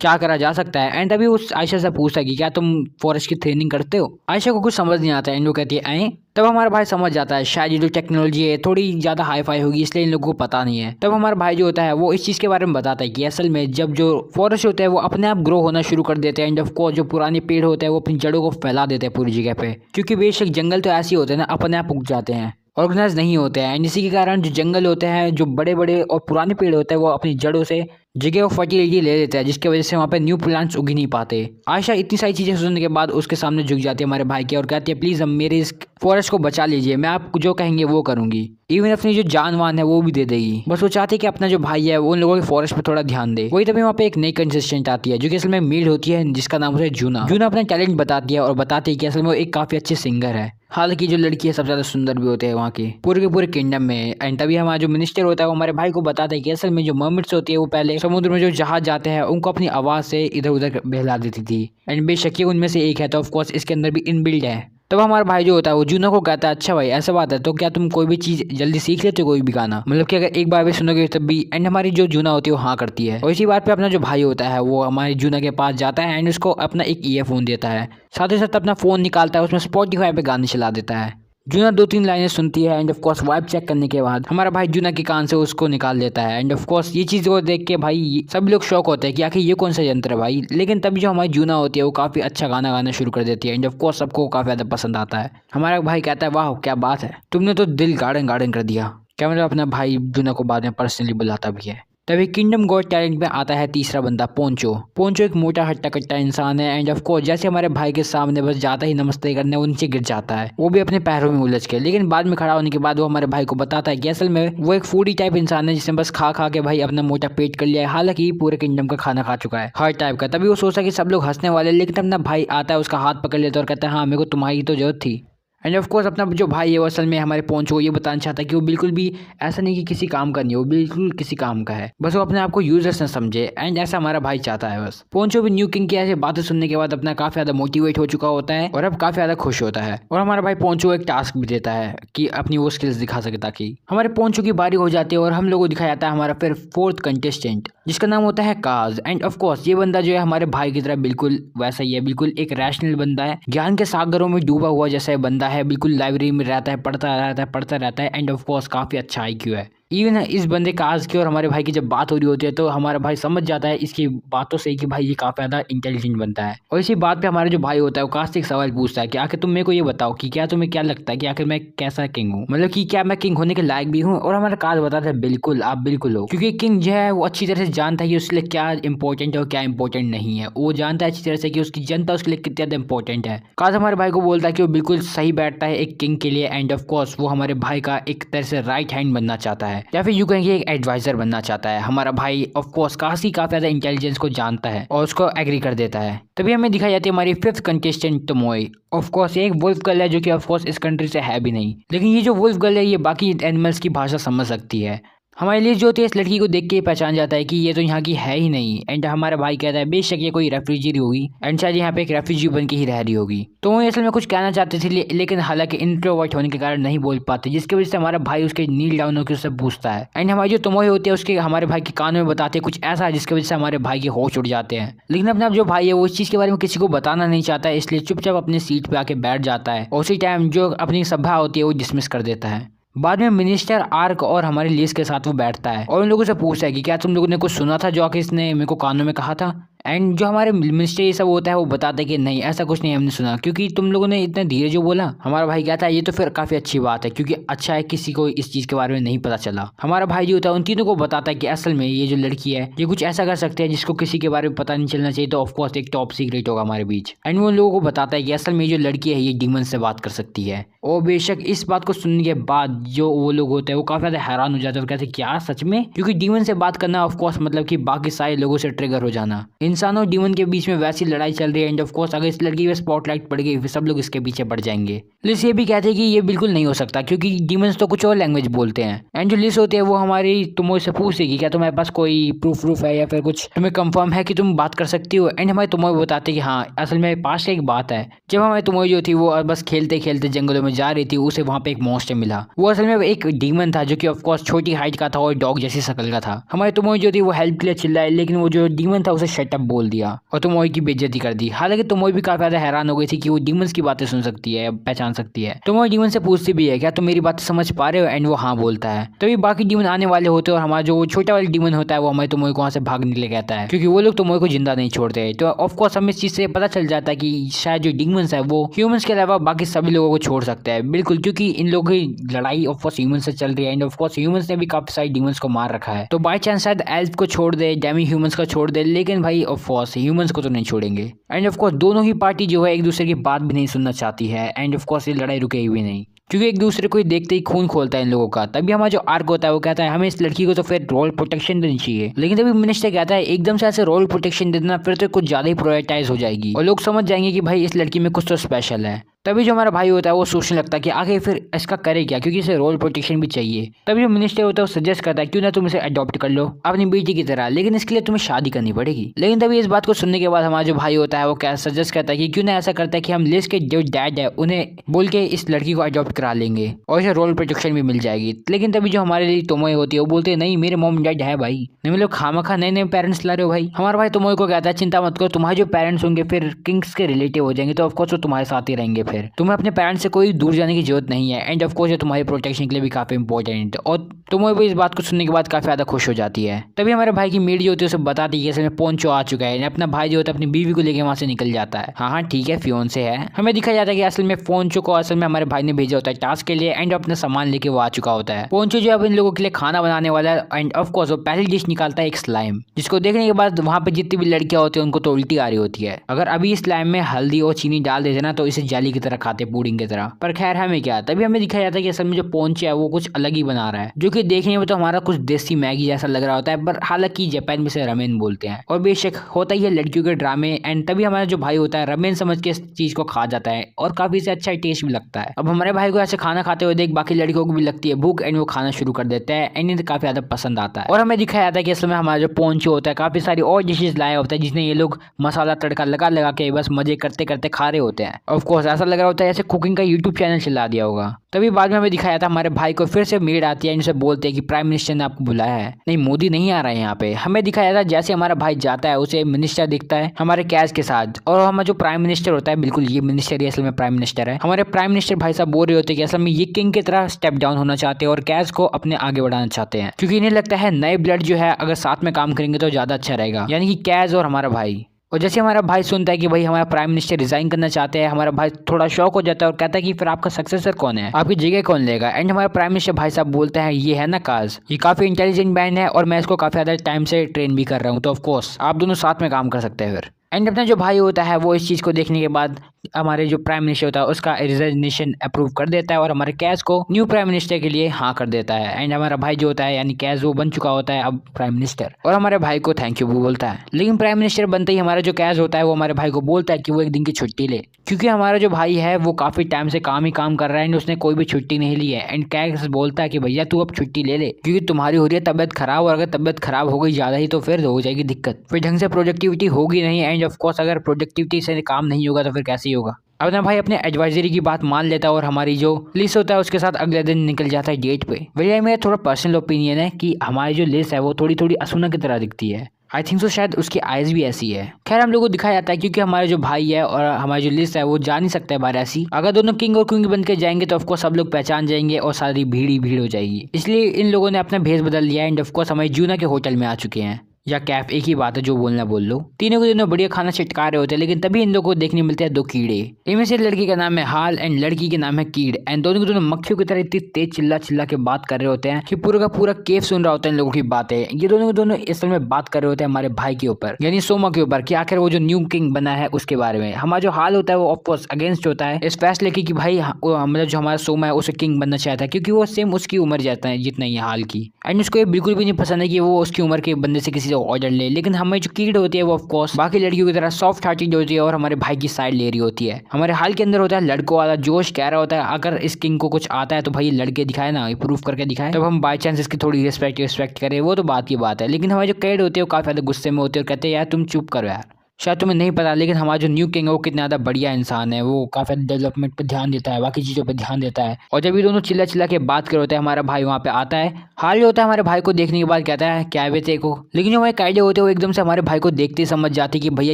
क्या करा जा सकता है एंड अभी उस आयशा से पूछता कि क्या तुम फॉरेस्ट की ट्रेनिंग करते हो। आयशा को कुछ समझ नहीं आता एंड वो कहती है आए। तब हमारा भाई समझ जाता है शायद ये जो टेक्नोलॉजी है थोड़ी ज्यादा हाई फाई होगी इसलिए इन लोगों को पता नहीं है। तब हमारा भाई जो होता है वो इस चीज के बारे में बताता है कि असल में जब जो फॉरेस्ट होते हैं वो अपने आप ग्रो होना शुरू कर देते हैं एंड ऑफ कोर्स जो पुराने पेड़ होते हैं वो अपनी जड़ों को फैला देते हैं पूरी जगह पे, क्योंकि बेशक जंगल तो ऐसे होते हैं ना अपने आप उग जाते हैं, ऑर्गेनाइज नहीं होते हैं। एंड इसी के कारण जो जंगल होते हैं जो बड़े बड़े और पुराने पेड़ होते हैं वो अपनी जड़ों से जगह वो फर्टिलिटी ले लेते हैं जिसकी वजह से वहाँ पे न्यू प्लांट्स उग नहीं पाते। आयशा इतनी सारी चीजें सुनने के बाद उसके सामने झुक जाती है हमारे भाई के और कहती है प्लीज हम मेरे इस फॉरेस्ट को बचा लीजिए, मैं आप जो कहेंगे वो करूंगी। इवन अपनी जो जानवान है वो भी दे देगी। बस वो चाहती है कि अपना जो भाई है वो उन लोगों के फॉरेस्ट पे थोड़ा ध्यान दे। वही तभी वहाँ पे एक नई कंसिस्टेंट आती है जो कि असल में मीड होती है जिसका नाम होता है जूना। जूना अपना टैलेंट बताती है और बताती है कि असल में वो एक काफी अच्छे सिंगर है। हालांकि जो लड़की है सबसे ज्यादा सुंदर भी होते हैं वहाँ के पूरे किंगडम में। एंड तभी हमारा जो मिनिस्टर होता है वो हमारे भाई को बताता है कि असल में जो मर्मिट्स होती है वो पहले समुद्र में जो जहाज जाते हैं उनको अपनी आवाज से इधर उधर बहला देती थी एंड बेशक ये उनमें से एक है तो ऑफ कोर्स इसके अंदर भी इनबिल्ड है। तब हमारा भाई जो होता है वो जूना को कहता है अच्छा भाई ऐसा बात है तो क्या तुम कोई भी चीज जल्दी सीख लेते हो, कोई भी गाना, मतलब कि अगर एक बार भी सुनोगे तब भी। एंड हमारी जो जूना होती है वो हाँ करती है। और इसी बात पे अपना जो भाई होता है वो हमारी जूना के पास जाता है एंड उसको अपना एक ईयरफोन देता है, साथ ही साथ अपना फोन निकालता है उसमें स्पॉटिफाई पे गाने चला देता है। जूना 2-3 लाइनें सुनती है and of course vibe check करने के बाद हमारा भाई जूना के कान से उसको निकाल देता है। एंड ऑफ कोर्स ये चीज को देख के भाई सभी लोग शौक होते हैं कि आखिर ये कौन सा यंत्र है भाई। लेकिन तभी जो हमारी जूना होती है वो काफी अच्छा गाना गाना शुरू कर देती है एंड ऑफ कोर्स सबको काफी ज्यादा पसंद आता है। हमारा भाई कहता है वाह क्या बात है, तुमने तो दिल गार्डन गार्डन कर दिया। कैमरा अपना भाई जुना को बाद में पर्सनली बुलाता भी है। तभी किंगडम गॉट टैलेंट में आता है तीसरा बंदा, पोंचो। पोंचो एक मोटा हट्टा कट्टा इंसान है एंड ऑफ कोर्स जैसे हमारे भाई के सामने बस जाता ही नमस्ते करने वो नीचे गिर जाता है, वो भी अपने पैरों में उलझ के। लेकिन बाद में खड़ा होने के बाद वो हमारे भाई को बताता है कि असल में वो एक फूडी टाइप इंसान है जिसने बस खा खा के भाई अपना मोटा पेट कर लिया है, हालांकि पूरे किंगडम का खाना खा चुका है हर टाइप का। तभी वो सोचता है कि सब लोग हंसने वाले, लेकिन अपना भाई आता है, उसका हाथ पकड़ लेता है और कहता है हाँ मेरे को तुम्हारी तो जरूरत थी। एंड ऑफ कोर्स अपना जो भाई है वो असल में हमारे पोंचो को ये बताना चाहता है कि वो बिल्कुल भी ऐसा नहीं कि किसी काम का नहीं, वो बिल्कुल किसी काम का है, बस वो अपने आप को यूजर्स न समझे। एंड ऐसा हमारा भाई चाहता है बस। पोंचो भी न्यू किंग की ऐसी बातें सुनने के बाद अपना काफी ज्यादा मोटिवेट हो चुका होता है और अब काफी ज्यादा खुश होता है। और हमारा भाई पोंचो एक टास्क भी देता है कि अपनी वो स्किल्स दिखा सके, ताकि हमारे पोंचो की बारी हो जाती है और हम लोग को दिखाया जाता है हमारा फिर फोर्थ कंटेस्टेंट, जिसका नाम होता है काज। एंड ऑफ कोर्स ये बंदा जो है हमारे भाई की तरह बिल्कुल वैसा ही है, बिल्कुल एक रैशनल बंदा है, ज्ञान के सागरों में डूबा हुआ जैसा बंदा है, बिल्कुल लाइब्रेरी में रहता है, पढ़ता रहता है एंड ऑफ कोर्स काफी अच्छा आईक्यू है। इवन इस बंदे काज की और हमारे भाई की जब बात हो रही होती है तो हमारा भाई समझ जाता है इसकी बातों से कि भाई ये काफी ज्यादा इंटेलिजेंट बनता है। और इसी बात पे हमारा जो भाई होता है वो काज से एक सवाल पूछता है कि आखिर तुम मेरे को ये बताओ कि क्या तुम्हें क्या लगता है कि आखिर मैं कैसा किंग हूँ, मतलब कि क्या मैं किंग होने के लायक भी हूँ। और हमारा काज बताता है बिल्कुल आप बिल्कुल हो, क्योंकि किंग जो है वो अच्छी तरह से जानता है कि उसके लिए क्या इंपॉर्टेंट है और क्या इंपॉर्टेंट नहीं है। वो जानता है अच्छी तरह से कि उसकी जनता उसके लिए कितनी ज्यादा इंपॉर्टेंट है। काज हमारे भाई को बोलता है कि वो बिल्कुल सही बैठता है एक किंग के लिए एंड ऑफ कोर्स वो हमारे भाई का एक तरह से राइट हैंड बनना चाहता है, या फिर यूं कहेंगे एडवाइजर बनना चाहता है। हमारा भाई ऑफ कोर्स काफी ज्यादा इंटेलिजेंस को जानता है और उसको एग्री कर देता है। तभी हमें दिखाई जाती है हमारी fifth contestant Tomoe. Of course ये एक वुल्फ गर्ल है जो कि ऑफ कोर्स इस कंट्री से है भी नहीं, लेकिन ये जो वुल्फ गर्ल है ये बाकी एनिमल्स की भाषा समझ सकती है। हमारे लिए जो होती है इस लड़की को देख के पहचान जाता है कि ये तो यहाँ की है ही नहीं। एंड हमारा भाई कहता है बेशक ये कोई रेफ्यूजी होगी एंड शायद यहाँ पे एक रेफ्यूजी बन के ही रह रही होगी। तो वो असल में कुछ कहना चाहते थे लेकिन हालांकि इंट्रोवर्ट होने के कारण नहीं बोल पाते, जिसकी वजह से हमारा भाई उसके नील डाउन होकर उससे पूछता है। एंड हमारी जो तोमोई होती है उसके हमारे भाई के कान में बताते हैं कुछ ऐसा जिसकी वजह से हमारे भाई के होश उड़ जाते हैं। लेकिन अपना जो भाई है वो इस चीज के बारे में किसी को बताना नहीं चाहता है, इसलिए चुपचाप अपनी सीट पे आके बैठ जाता है और उसी टाइम जो अपनी सभा होती है वो डिसमिस कर देता है। बाद में मिनिस्टर आर्क और हमारे लिस के साथ वो बैठता है और उन लोगों से पूछता है कि क्या तुम लोगों ने कुछ सुना था जो आके इसने मेरे को कानों में कहा था। एंड जो हमारे मिनिस्टर ये सब होता है वो बताता है कि नहीं ऐसा कुछ नहीं हमने सुना, क्योंकि तुम लोगों ने इतने धीरे जो बोला। हमारा भाई कहता है ये तो फिर काफी अच्छी बात है, क्योंकि अच्छा है किसी को इस चीज के बारे में नहीं पता चला। हमारा भाई जो होता है उन तीनों को बताता है कि असल में ये जो लड़की है ये कुछ ऐसा कर सकते हैं जिसको किसी के बारे में पता नहीं चलना चाहिए, तो ऑफकोर्स एक टॉप सीक्रेट होगा हमारे बीच। एंड वो लोगों को बताता है कि असल में ये जो लड़की है ये डीमन से बात कर सकती है। और बेशक इस बात को सुनने के बाद जो वो लोग होते हैं वो काफी ज्यादा हैरान हो जाते हैं और कहते हैं क्या सच में, क्योंकि डीमन से बात करना ऑफकोर्स मतलब कि बाकी सारे लोगों से ट्रिगर हो जाना। इंसान और डीमन के बीच में वैसी लड़ाई चल रही है एंड ऑफ कोर्स अगर इस लड़की पे स्पॉटलाइट पड़ गई फिर सब लोग इसके पीछे पड़ जाएंगे। लिस ये भी कहते हैं कि ये बिल्कुल नहीं हो सकता क्योंकि डीमंस तो कुछ और लैंग्वेज बोलते हैं। एंड जो लिस होती है वो हमारी तुमोई से पूछेगी क्या तुम्हारे पास कोई प्रूफ है या फिर कुछ तुम्हें कंफर्म है कि तुम बात कर सकती हो। एंड हमारे तुमोई बताते कि हाँ असल में पास एक बात है, जब हमारी तुमोई जो थी वो बस खेलते खेलते जंगलों में जा रही थी उसे वहाँ पे एक मॉन्स्टर मिला। वो असल में एक डीमन था जो कि ऑफकोर्स छोटी हाइट का था और डॉग जैसी शक्ल का था। हमारी तुमोई जो थी वो हेल्प के लिए चिल्लाई, लेकिन वो जो डीमन था उसे शटअप बोल दिया और तुमोई की बेइज्जती कर दी। हालांकि तुमोई भी काफी ज्यादा हैरान हो गई थी कि वो डीमंस की बातें सुन सकती है, पहचान सकती है। तुमोई डीमन से पूछती भी है क्या तुम मेरी बातें समझ पा रहे हो, एंड वो हाँ बोलता है। तभी बाकी डीमन आने वाले होते हैं और हमारा जो छोटा वाला डीमन होता है वो हमारे तुमोई को वहाँ से भागने के लिए कहता है, क्योंकि वो लोग तुमोई को जिंदा नहीं छोड़ते। तो ऑफकोर्स हमें इस चीज से पता चल जाता है कि शायद जो डीमंस है वो ह्यूमंस के अलावा बाकी सभी लोगों को छोड़ सकते हैं। बिल्कुल, क्योंकि इन लोगों की लड़ाई ऑफकोर्स ह्यूमंस से चल रही है एंड ऑफकोर्स ह्यूमंस ने भी काफी सारे डीमंस को मार रखा है। तो बाई चांस शायद एल्फ को छोड़ दे, डेमी ह्यूमंस को छोड़ दे, लेकिन भाई ऑफकोर्स ह्यूमंस को तो नहीं छोड़ेंगे। एंड ऑफकोर्स दोनों ही पार्टी जो है एक दूसरे की बात भी नहीं सुनना चाहती है एंड ऑफकोर्स ये लड़ाई रुकेगी भी नहीं, क्योंकि एक दूसरे को देखते ही खून खोलता है इन लोगों का। तभी हमारा जो आर्क होता है वो कहता है हमें इस लड़की को तो फिर रोल प्रोटेक्शन देनी चाहिए। लेकिन तभी मिनिस्टर कहता है एकदम से ऐसे रोल प्रोटेक्शन दे देना फिर तो कुछ ज्यादा ही प्रायोरिटाइज हो जाएगी और लोग समझ जाएंगे कि भाई इस लड़की में कुछ तो स्पेशल है। तभी जो हमारा भाई होता है वो सोचने लगता है कि आगे फिर इसका करे क्या, क्योंकि इसे रोल प्रोटेक्शन भी चाहिए। तभी जो मिनिस्टर होता है वो सजेस्ट करता है क्यों ना तुम इसे अडॉप्ट कर लो अपनी बेटी की तरह, लेकिन इसके लिए तुम्हें शादी करनी पड़ेगी। लेकिन तभी इस बात को सुनने के बाद हमारा जो भाई होता है वो क्या सजेस्ट करता है कि क्यों ना ऐसा करता है कि हम लिस के जो डैड है उन्हें बोल के इस लड़की को अडॉप्ट करा लेंगे और इसे रोल प्रोटेक्शन भी मिल जाएगी। लेकिन तभी जो हमारे लिए तोमोई होती है वो बोलते हैं नहीं मेरे मॉम डैड है भाई, नहीं मतलब खामखा नए नए पेरेंट्स ला रहे हो भाई। हमारा भाई तोमोई को कहता है चिंता मत करो, तुम्हारे जो पेरेंट्स होंगे फिर किंग्स के रिलेटिव हो जाएंगे तो ऑफकोर्स वो तुम्हारे साथ ही रहेंगे फिर तुम्हें अपने पेरेंट्स से कोई दूर जाने की जरूरत नहीं है एंड ऑफ कोर्स ये तुम्हारी प्रोटेक्शन के लिए भी काफी इंपॉर्टेंट है। और तुम्हें भी इस बात को सुनने के बाद काफी ज्यादा खुश हो जाती है। तभी हमारे भाई की मीड जो होती है उसे बताती है कि असल में पोंचो आ चुका है। अपना भाई जो होता है अपनी बीवी को लेकर वहां से निकल जाता है। हाँ ठीक है, फियोंसे है। हमें दिखाया जाता है कि असल में पोंचो को असल में हमारे भाई ने भेजा होता है टास्क के लिए एंड अपना सामान लेके वो आ चुका होता है। पोंचो जो अब इन लोगों के लिए खाना बनाने वाला है एंड ऑफ कोर्स वो पहली डिश निकालता है एक स्लाइम, जिसको देखने के बाद वहां पे जितनी भी लड़कियां होती है उनको तो उल्टी आ रही होती है। अगर अभी इस स्लाइम में हल्दी और चीनी डाल देते ना तो इसे जाली की तरह खाते, पुडिंग की तरह। पर खैर हमें क्या, तभी हमें दिखाया जाता है कि असल में जो पोंचो है वो कुछ अलग ही बना रहा है, जो कि देखने में तो हमारा कुछ देसी मैगी जैसा लग रहा होता है, पर हालांकि जापान में से रमेन बोलते हैं। और बेशक होता ही है लड़कियों के ड्रामे। एंड तभी हमारा जो भाई होता है रमेन समझ के इस चीज को खा जाता है और काफी से अच्छा टेस्ट भी लगता है। अब हमारे भाई को ऐसे खाना खाते हुए देख बाकी लड़कियों को भी लगती है भूख एंड वो खाना शुरू कर देते हैं एंड इन्हें काफी ज्यादा पसंद आता है। और हमें दिखाया जाता है कि असल में हमारा जो पोंचो होता है काफी सारी और डिशेज लाया होता है जिसमें ये लोग मसाला तड़का लगा लगा के बस मजे करते करते खा रहे होते हैं। ऑफ कोर्स ऐसा लग रहा होता है जैसे कुकिंग का यूट्यूब चैनल चला दिया होगा। तभी बाद में हमें दिखाया था हमारे भाई को फिर से मेड आती है, इनसे बोलते हैं कि प्राइम मिनिस्टर ने आपको बुलाया है। नहीं, मोदी नहीं आ रहा है यहाँ पे। हमें दिखाया था जैसे हमारा भाई जाता है उसे मिनिस्टर दिखता है हमारे कैश के साथ, और हमारा जो प्राइम मिनिस्टर होता है बिल्कुल ये मिनिस्टर ही असल में प्राइम मिनिस्टर है। हमारे प्राइम मिनिस्टर भाई साहब बोल रहे होते हैं कि असल में ये किंग की तरह स्टेप डाउन होना चाहते हैं और कैश को अपने आगे बढ़ाना चाहते हैं, क्योंकि इन्हें लगता है नए ब्लड जो है अगर साथ में काम करेंगे तो ज्यादा अच्छा रहेगा, यानी कि कैश और हमारा भाई। और जैसे हमारा भाई सुनता है कि भाई हमारा प्राइम मिनिस्टर रिजाइन करना चाहते हैं, हमारा भाई थोड़ा शॉक हो जाता है और कहता है कि फिर आपका सक्सेसर कौन है, आपकी जगह कौन लेगा। एंड हमारा प्राइम मिनिस्टर भाई साहब बोलते हैं ये है ना काज, ये काफी इंटेलिजेंट मैन है और मैं इसको काफी ज्यादा टाइम से ट्रेन भी कर रहा हूँ, तो ऑफकोर्स आप दोनों साथ में काम कर सकते हैं फिर। एंड अपना जो भाई होता है वो इस चीज़ को देखने के बाद हमारे जो प्राइम मिनिस्टर होता है उसका रिजाइनेशन अप्रूव कर देता है और हमारे कैश को न्यू प्राइम मिनिस्टर के लिए हाँ कर देता है। एंड हमारा भाई जो होता है यानी कैश वो बन चुका होता है अब प्राइम मिनिस्टर, और हमारे भाई को थैंक यू भी बोलता है। लेकिन प्राइम मिनिस्टर बनते ही हमारा जो कैश होता है वो हमारे भाई को बोलता है कि वो एक दिन की छुट्टी ले, क्योंकि हमारा जो भाई है वो काफी टाइम से काम ही काम कर रहा है एंड उसने कोई भी छुट्टी नहीं ली है। एंड कैश बोलता है कि भैया तू अब छुट्टी ले ले, क्योंकि तुम्हारी हो रही है तबियत खराब, और अगर तबियत खराब हो गई ज्यादा ही तो फिर हो जाएगी दिक्कत, फिर ढंग से प्रोडक्टिविटी होगी नहीं। एंड ऑफकोर्स अगर प्रोडक्टिविटी से काम नहीं होगा तो फिर कैसे ही होगा। अब ना भाई अपने एडवाइजरी की बात मान लेता है और हमारी जो लिस्ट होता है उसके साथ अगले दिन निकल जाता है डेट पे। भैया मेरा थोड़ा पर्सनल ओपिनियन है कि हमारी जो लिस्ट है वो थोड़ी थोड़ी असुना की तरह दिखती है। आई थिंक सो शायद उसकी आइज भी ऐसी है। खैर हम लोग को दिखाया जाता है क्योंकि हमारा जो भाई है और हमारी जो लिस्ट है वो जा नहीं सकता है बाहर ऐसी। अगर दोनों किंग और क्वीन बन के जाएंगे तो ऑफकोर्स सब लोग पहचान जाएंगे और सारी भीड़ ही भीड़ हो जाएगी, इसलिए इन लोगों ने अपना भेष बदल लिया एंड ऑफकोर्स हमारे जूना के होटल में आ चुके हैं, या कैफ, एक ही बात है, जो बोलना बोल लो। तीनों के तीनों बढ़िया खाना छिटका रहे होते हैं, लेकिन तभी इन लोगों को देखने मिलते हैं दो कीड़े। इनमें से लड़की का नाम है हाल एंड लड़की के नाम है कीड़। एंड दोनों के दोनों मक्खियों की तरह इतनी तेज चिल्ला चिल्ला के बात कर रहे होते हैं कि पूरा का पूरा केव सुन रहा होता है इन लोगों की बातें। ये दोनों के दोनों इस समय में बात कर रहे होते हैं हमारे भाई के ऊपर, यानी सोमा के ऊपर, कि आखिर वो जो न्यू किंग बना है उसके बारे में। हमारा जो हाल होता है वो ऑफकोर्स अगेंस्ट होता है इस फैसले की कि भाई मतलब जो हमारा सोमा है उसे किंग बनना चाहता है, क्योंकि वो सेम उसकी उम्र जाता है जितना ही हाल की। एंड उसको ये बिल्कुल भी नहीं पसंद है कि वो उसकी उम्र के बंदे से किसी से ऑर्डर ले। लेकिन हमें जो कीड़ होती है वो ऑफकोर्स बाकी लड़कियों की तरह सॉफ्ट हार्टेड होती है और हमारे भाई की साइड ले रही होती है। हमारे हाल के अंदर होता है लड़कों वाला जोश, कह रहा होता है अगर इस किंग को कुछ आता है तो भाई लड़के दिखाए ना, प्रूफ करके दिखाए, तब हम बाई चांस इसकी थोड़ी रिस्पेक्ट करें, वो तो बात की बात है। लेकिन हमारे जो कीड़ होते हैं वो काफी ज्यादा गुस्से में होते हैं और कहते हैं यार तुम चुप करो यार। शायद तुम्हें नहीं पता लेकिन हमारा जो न्यू किंग है वो कितना ज़्यादा बढ़िया इंसान है, वो काफ़ी डेवलपमेंट पे ध्यान देता है, बाकी चीज़ों पे ध्यान देता है। और जब ये दोनों चिल्ला चिल्ला के बात कर होते हैं हमारा भाई वहाँ पे आता है। हाल जो होता है हमारे भाई को देखने के बाद कहता है क्या वे तेरे को, लेकिन जो हमारे कायदे होते हैं वो एकदम से हमारे भाई को देखते ही समझ जाते कि भैया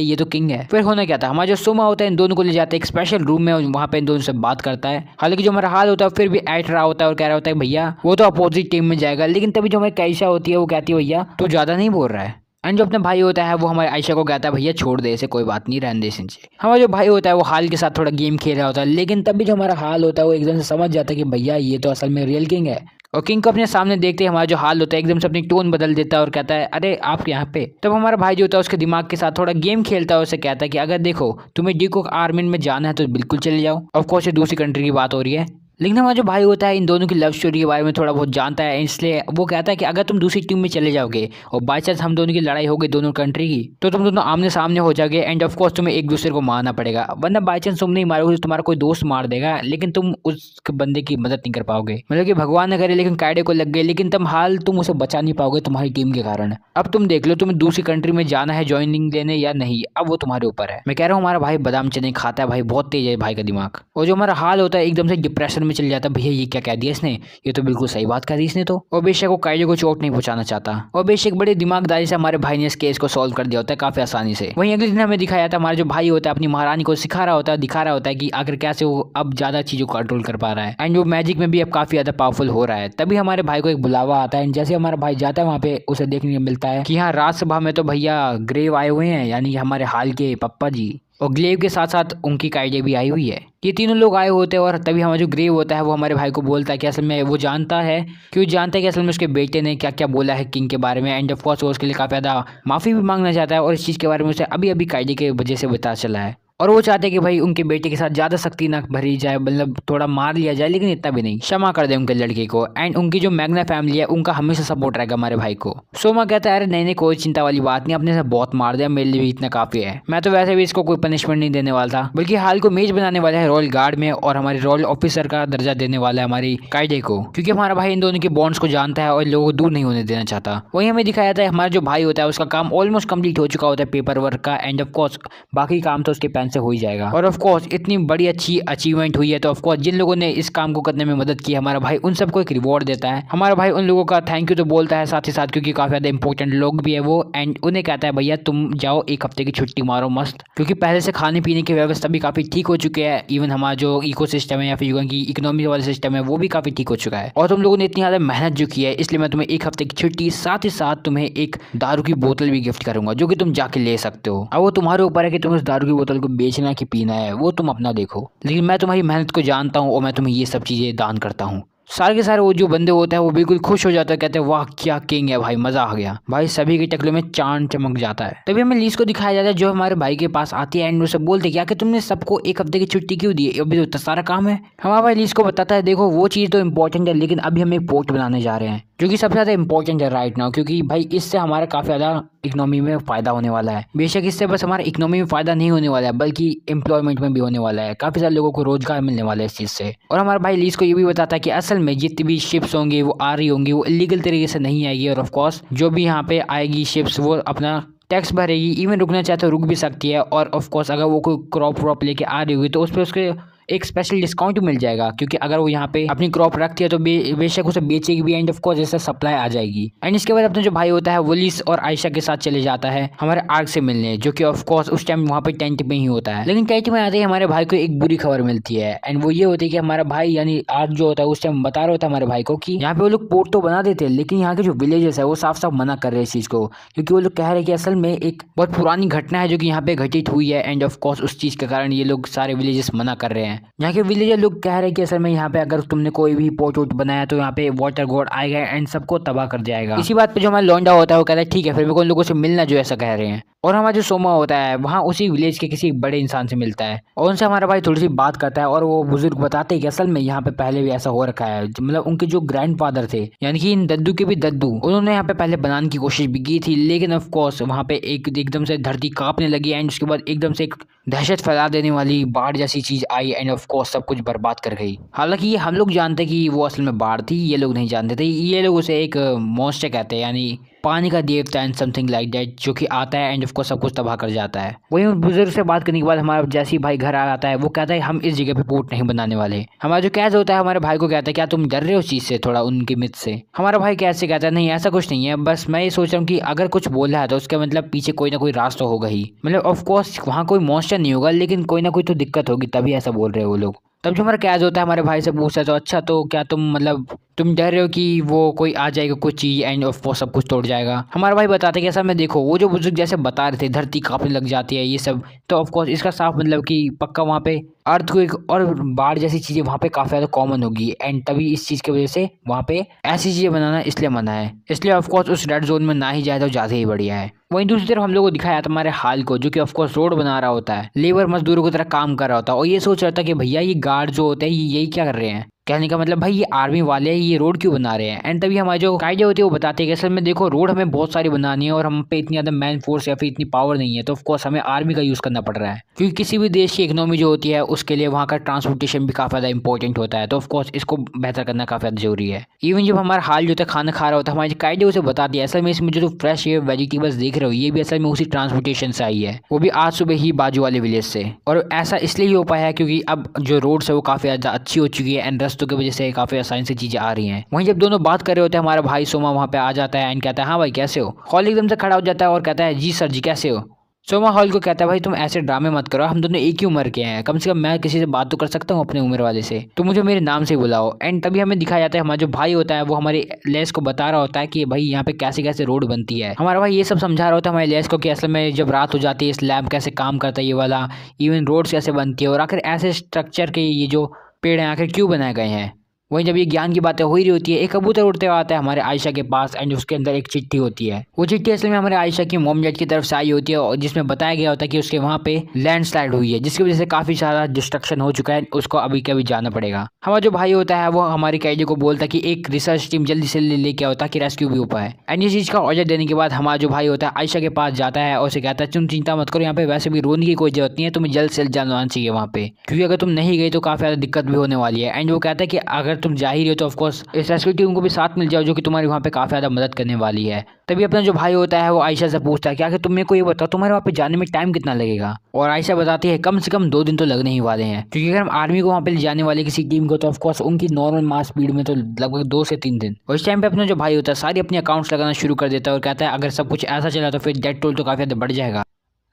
ये तो किंग है। फिर होना क्या था, हमारा जो सोमा होता है इन दोनों को ले जाते हैं एक स्पेशल रूम में और वहाँ पे इन दोनों से बात करता है। हालांकि जो हमारा हाल होता है फिर भी ऐट रहा होता है और कह रहा होता है भैया वो तो अपोजिट टीम में जाएगा। लेकिन तभी जो हमारी कैशा होती है वो कहती है भैया तू ज़्यादा नहीं बोल रहा है। एंड जो अपना भाई होता है वो हमारे आयशा को कहता है भैया छोड़ दे इसे, कोई बात नहीं, रहने दे इनसे। हमारा जो भाई होता है वो हाल के साथ थोड़ा गेम खेल रहा होता है, लेकिन तभी जो हमारा हाल होता है वो एकदम से समझ जाता है कि भैया ये तो असल में रियल किंग है। और किंग को अपने सामने देखते ही हमारा जो हाल होता है एकदम से अपनी टोन बदल देता है और कहता है अरे आप यहाँ पे। तब हमारा भाई जो होता है उसके दिमाग के साथ थोड़ा गेम खेलता है, उसे कहता है कि अगर देखो तुम्हें डीकोक आर्मी में जाना है तो बिल्कुल चले जाओ। ऑफकोर्स ये दूसरी कंट्री की बात हो रही है, लेकिन हमारा जो भाई होता है इन दोनों की लव स्टोरी के बारे में थोड़ा बहुत जानता है, इसलिए वो कहता है कि अगर तुम दूसरी टीम में चले जाओगे और बाई चांस हम दोनों की लड़ाई हो गई दोनों कंट्री की, तो तुम दोनों आमने सामने हो जाओगे एंड ऑफ कोर्स तुम्हें एक दूसरे को मारना पड़ेगा, वरना बाई चांस तुम नहीं मारोगे तो तुम्हारा कोई दोस्त मार देगा, लेकिन तुम उस बंदे की मदद नहीं कर पाओगे। मतलब कि भगवान न करे लेकिन कायदे को लग गए, लेकिन तुम उसे बचा नहीं पाओगे तुम्हारी टीम के कारण। अब तुम देख लो तुम्हें दूसरी कंट्री में जाना है ज्वाइनिंग लेने या नहीं, अब वो तुम्हारे ऊपर है। मैं कह रहा हूँ हमारा भाई बादाम चने खाता है, भाई बहुत तेज है भाई का दिमाग। और जो हमारा हाल होता है एकदम से डिप्रेशन में चल जाता है भैया ये क्या कह दिया इसने, ये तो बिल्कुल सही बात कह दी इसने तो। और बेशक वो काइडो को चोट नहीं पहुंचाना चाहता और बेशक बड़ी दिमागदारी से हमारे भाई ने इस केस को सॉल्व कर दिया होता है काफी आसानी से। वहीं अगले दिन हमें दिखाया था हमारा जो भाई होता है अपनी महारानी को सिखा रहा होता है, दिखा रहा होता है कि आखिर कैसे वो अब ज्यादा चीजों को कंट्रोल कर पा रहा है एंड वो मैजिक में भी अब काफी ज्यादा पावरफुल हो रहा है। तभी हमारे भाई को एक बुलावा आता है एंड जैसे हमारा भाई जाता है वहाँ पे उसे देखने को मिलता है कि यहाँ राजसभा में तो भैया ग्रेव आए हुए हैं, यानी हमारे हाल के पप्पा जी, और ग्लेव के साथ साथ उनकी काइडे भी आई हुई है। ये तीनों लोग आए होते हैं और तभी हमारा जो ग्रेव होता है वो हमारे भाई को बोलता है कि असल में वो जानता है कि असल में उसके बेटे ने क्या क्या बोला है किंग के बारे में एंड ऑफ कोर्स वो उसके लिए काफ़ी ज़्यादा माफ़ी भी मांगना चाहता है और इस चीज़ के बारे में उसे अभी अभी काइडे के वजह से पता चला है और वो चाहते हैं कि भाई उनके बेटे के साथ ज़्यादा सख्ती ना भरी जाए, मतलब थोड़ा मार लिया जाए लेकिन इतना भी नहीं, क्षमा कर दे उनके लड़के को। एंड उनकी जो मैग्ना फैमिली है उनका हमेशा सपोर्ट रहेगा हमारे भाई को। सोमा कहता है अरे नहीं कोई चिंता वाली बात नहीं, अपने से बहुत मार दिया, मेरे लिए भी इतना काफ़ी है, मैं तो वैसे भी इसको कोई पनिशमेंट नहीं देने वाला था, बल्कि हाल को मेज बनाने वाला है रॉयल गार्ड में और हमारे रॉयल ऑफिसर का दर्जा देने वाला है हमारी काइडे को, क्योंकि हमारा भाई इन दोनों के बॉन्ड्स को जानता है और लोगों को दूर नहीं होने देना चाहता। वही हमें दिखाया था हमारा जो भाई होता है उसका काम ऑलमोस्ट कंप्लीट हो चुका होता है पेपर वर्क का एंड ऑफ कोर्स बाकी काम तो उसके पेन से हो ही जाएगा। और ऑफ कोर्स इतनी बड़ी अच्छी अचीवमेंट हुई है तो ऑफ कोर्स जिन लोगों ने इस काम को करने में मदद की हमारा भाई उन सबको एक रिवॉर्ड देता है। हमारा भाई उन लोगों का थैंक यू तो बोलता है साथ ही साथ, क्योंकि काफी ज्यादा इंपॉर्टेंट लोग भी है वो, एंड उन्हें कहता है भैया तुम जाओ एक हफ्ते की छुट्टी मारो मस्त, क्योंकि पहले से खाने पीने की व्यवस्था भी काफी ठीक हो चुकी है, इवन हमारा जो इको सिस्टम है या फिर की इकोनॉमी वाला सिस्टम है वो भी काफी ठीक हो चुका है और तुम लोगों ने इतनी ज्यादा मेहनत जो की है इसलिए मैं तुम्हें एक हफ्ते की छुट्टी साथ ही साथ तुम्हें एक दारू की बोतल भी गिफ्ट करूंगा जो कि तुम जाके ले सकते हो। अब वो तुम्हारे ऊपर है कि तुम उस दारू की बोतल को बेचना कि पीना है, वो तुम अपना देखो, लेकिन मैं तुम्हारी मेहनत को जानता हूँ और मैं तुम्हें ये सब चीज़ें दान करता हूँ। सारे के सारे वो जो बंदे होते हैं वो बिल्कुल खुश हो जाते हैं, कहते हैं वाह क्या किंग है भाई, मजा आ गया भाई, सभी के टकलों में चांद चमक जाता है। तभी हमें लीज को दिखाया जाता है जो हमारे भाई के पास आती है एंड उसे बोलते क्या कि तुमने सबको एक हफ्ते की छुट्टी क्यों दी, अभी तो सारा काम है। हमारा भाई लीज को बताता है देखो वो चीज़ तो इंपॉर्टेंट है लेकिन अभी हम एक पोर्ट बनाने जा रहे हैं जो कि सबसे ज़्यादा इंपॉर्टेंट है राइट नाउ, क्योंकि भाई इससे हमारा काफ़ी ज़्यादा इकोनॉमी में फ़ायदा होने वाला है। बेशक इससे बस हमारे इकोनॉमी में फ़ायदा नहीं होने वाला है बल्कि एम्प्लॉयमेंट में भी होने वाला है, काफ़ी सारे लोगों को रोजगार मिलने वाला है इस चीज़ से। और हमारा भाई लीज को ये भी बताता है कि असल में जितनी भी शिप्स होंगी वो आ रही होंगी वो इलीगल तरीके से नहीं आएगी और ऑफकोर्स जो भी यहाँ पे आएगी शिप्स वो अपना टैक्स भरेगी, इवन रुकना चाहे तो रुक भी सकती है और ऑफकोर्स अगर वो कोई क्रॉप व्रॉप लेके आ रही होगी तो उस पर उसके एक स्पेशल डिस्काउंट मिल जाएगा, क्योंकि अगर वो यहाँ पे अपनी क्रॉप रखती है तो बेशक उसे बेचेगी भी एंड ऑफ कोर्स जैसे सप्लाई आ जाएगी। एंड इसके बाद अपना जो भाई होता है वुलिस और आयशा के साथ चले जाता है हमारे आर्क से मिलने, जो कि ऑफ कोर्स उस टाइम वहाँ पे टेंट में ही होता है। लेकिन टेंट में आते ही हमारे भाई को एक बुरी खबर मिलती है एंड वो ये होती है कि हमारा भाई यानी आर्क जो होता है उस टाइम बता रहा होता है हमारे भाई को कि यहाँ पे वो लोग पोर्ट तो बना देते हैं लेकिन यहाँ के जो विलेजेस है वो साफ साफ मना कर रहे हैं इस चीज को, क्योंकि वो लोग कह रहे हैं कि असल में एक बहुत पुरानी घटना है जो कि यहाँ पे घटित हुई है एंड ऑफ कोर्स उस चीज के कारण ये लोग सारे विलेजेस मना कर रहे हैं। यहाँ के विलेजर लोग कह रहे हैं कि असल में यहाँ पे अगर तुमने कोई भी पोर्ट वोट बनाया तो यहाँ पे वाटर गॉड आएगा एंड सबको तबाह कर जाएगा। इसी बात पे जो हमारा लौंडा होता है वो कहता है ठीक है फिर मेरे को उन लोगों से मिलना जो ऐसा कह रहे हैं। और हमारा जो सोमा होता है वहाँ उसी विलेज के किसी बड़े इंसान से मिलता है और उनसे हमारा भाई थोड़ी सी बात करता है और वो बुजुर्ग बताते हैं कि असल में यहाँ पे पहले भी ऐसा हो रखा है, मतलब उनके जो ग्रैंडफादर थे यानी कि इन दद्दू के भी दद्दू, उन्होंने यहाँ पे पहले बनाने की कोशिश भी की थी लेकिन ऑफ कोर्स वहाँ पे एकदम से धरती कांपने लगी एंड उसके बाद एकदम से एक दहशत फैला देने वाली बाढ़ जैसी चीज आई एंड ऑफ कोर्स सब कुछ बर्बाद कर गई। हालांकि ये हम लोग जानते कि वो असल में बाढ़ थी, ये लोग नहीं जानते थे। ये लोग उसे एक मॉन्स्टर कहते हैं यानी पानी का देवता एंड समथिंग लाइक दैट, जो कि आता है एंड ऑफ कोर्स सब कुछ तबाह कर जाता है। वहीं बुजुर्ग से बात करने के बाद हमारा जैसी भाई घर आ आता है वो कहता है हम इस जगह पे पोर्ट नहीं बनाने वाले। हमारा जो कैद होता है हमारे भाई को कहता है क्या तुम डर रहे हो उस चीज से थोड़ा उनकी मिथ से। हमारा भाई कैसे कहता है नहीं ऐसा कुछ नहीं है, बस मैं ये सोच रहा हूँ कि अगर कुछ बोला है तो उसका मतलब पीछे कोई ना कोई रास्ता होगा ही, मतलब ऑफ कोर्स वहाँ कोई मॉन्स्टर नहीं होगा लेकिन कोई ना कोई तो दिक्कत होगी तभी ऐसा बोल रहे हैं वो लोग। तब जो हमारा कैद होता है हमारे भाई से पूछता है तो अच्छा तो क्या तुम मतलब तुम डर रहे हो कि वो कोई आ जाएगा कुछ चीज़ एंड ऑफ वो सब कुछ तोड़ जाएगा। हमारा भाई बताते हैं कि ऐसा मैं देखो वो जो बुजुर्ग जैसे बता रहे थे धरती कांपने लग जाती है ये सब, तो ऑफ कोर्स इसका साफ मतलब कि पक्का वहाँ पे अर्थक्वेक और बाढ़ जैसी चीज़ें वहाँ पे काफ़ी ज़्यादा कॉमन होगी एंड तभी इस चीज़ की वजह से वहाँ पे ऐसी चीज़ें बनाना इसलिए मना है, इसलिए ऑफकोर्स उस रेड जोन में ना ही जाए तो ज़्यादा ही बढ़िया है। वहीं दूसरी तरफ हम लोग को दिखाया था हमारे हाल को जो कि ऑफकोर्स रोड बना रहा होता है, लेबर मजदूरों की तरह काम कर रहा होता है और ये सोच रहा था कि भैया ये गार्ड जो होते हैं ये यही क्या कर रहे हैं, कहने का मतलब भाई ये आर्मी वाले हैं ये रोड क्यों बना रहे हैं। एंड तभी हमारे जो कायदे होते हैं वो बताते हैं कि असल में देखो रोड हमें बहुत सारी बनानी है और हम पे इतनी ज़्यादा मैन फोर्स या फिर इतनी पावर नहीं है तो ऑफकोर्स हमें आर्मी का यूज़ करना पड़ रहा है, क्योंकि किसी भी देश की इकोनॉमी जो होती है उसके लिए वहाँ का ट्रांसपोर्टेशन भी काफ़ी ज़्यादा इंपॉर्टेंट होता है, तो ऑफकोर्स इसको बेहतर करना काफ़ी ज़्यादा जरूरी है। इवन जब हमारा हाल जो होता है खाना खा रहा होता है हमारे कायदे उसे बता दिया असल में इसमें जो फ्रेश ये वेजिटेबल्स देख रहे हो ये भी असल में उसी ट्रांसपोर्टेशन से आई है, वो भी आज सुबह ही बाजू वाले विलेज से। और ऐसा इसलिए ही हो पाया है क्योंकि अब जो रोड्स है वो काफ़ी ज़्यादा अच्छी हो चुकी है एंड दस्तों की वजह से काफी आसानी से चीजें आ रही हैं। वहीं जब दोनों बात कर रहे होते हैं हमारा भाई सोमा वहाँ पे आ जाता है एंड कहता है हाँ भाई कैसे हो। हॉल एकदम से खड़ा हो जाता है और कहता है जी सर जी कैसे हो। सोमा हॉल को कहता है भाई तुम ऐसे ड्रामे मत करो, हम दोनों एक ही उम्र के हैं, कम से कम मैं किसी से बात तो कर सकता हूँ अपने उम्र वाले से, तो मुझे मेरे नाम से बुलाओ। एंड तभी हमें दिखाया जाता है हमारा जो भाई होता है वो हमारे लेस को बता रहा होता है कि भाई यहाँ पे कैसे कैसे रोड बनती है। हमारा भाई ये सब समझा रहा होता है हमारे लेस को कि असल में जब रात हो जाती है इस लैम्प कैसे काम करता है ये वाला, इवन रोड्स कैसे बनती है और आखिर ऐसे स्ट्रक्चर के ये जो पेड़ हैं आखिर क्यों बनाए गए हैं। वहीं जब ये ज्ञान की बातें हो ही रही होती है एक कबूतर उड़ते हुए आता है हमारे आयशा के पास एंड उसके अंदर एक चिट्ठी होती है। वो चिट्ठी असल में हमारे आयशा की मॉम डैड की तरफ से आई होती है और जिसमें बताया गया होता है कि उसके वहाँ पे लैंडस्लाइड हुई है जिसकी वजह से काफी सारा डिस्ट्रक्शन हो चुका है, उसको अभी कभी जाना पड़ेगा। हमारा जो भाई होता है वो हमारी कैदी को बोलता है कि एक रिसर्च टीम जल्दी से लेके आओ ताकि रेस्क्यू भी हो पाए। एंड ये चीज का ऑर्डर देने के बाद हमारा जो भाई होता है आयशा के पास जाता है और उसे कहता है तुम चिंता मत करो, यहाँ पे वैसे भी रोने की कोई जरूरत नहीं है, तुम्हें जल्द से जल्द जाना चाहिए वहाँ पे, क्योंकि अगर तुम नहीं गई तो काफी ज्यादा दिक्कत भी होने वाली है। एंड वो कहता है कि अगर तुम जा ही रही हो तो ऑफकोर्स इस रेस्क्यू टीम को भी साथ मिल जाओ जो कि तुम्हारी वहाँ पे काफी ज्यादा मदद करने वाली है। तभी अपना जो भाई होता है वो आयशा से पूछता है कि आखिर तुम मेरे को ये बताओ तुम्हारे वहाँ पे जाने में टाइम कितना लगेगा। और आयशा बताती है कम से कम 2 दिन तो लगने ही वाले हैं, क्योंकि अगर हम आर्मी को वहाँ पे ले जाने वाले किसी टीम को तो ऑफकोर्स उनकी नॉर्मल मास स्पीड में तो लगभग 2 से 3 दिन। और इस टाइम पे अपना जो भाई होता है सारी अपने अकाउंट्स लगाना शुरू कर देता है और कहता है अगर सब कुछ ऐसा चला तो फिर डेट टोल तो काफी ज्यादा बढ़ जाएगा।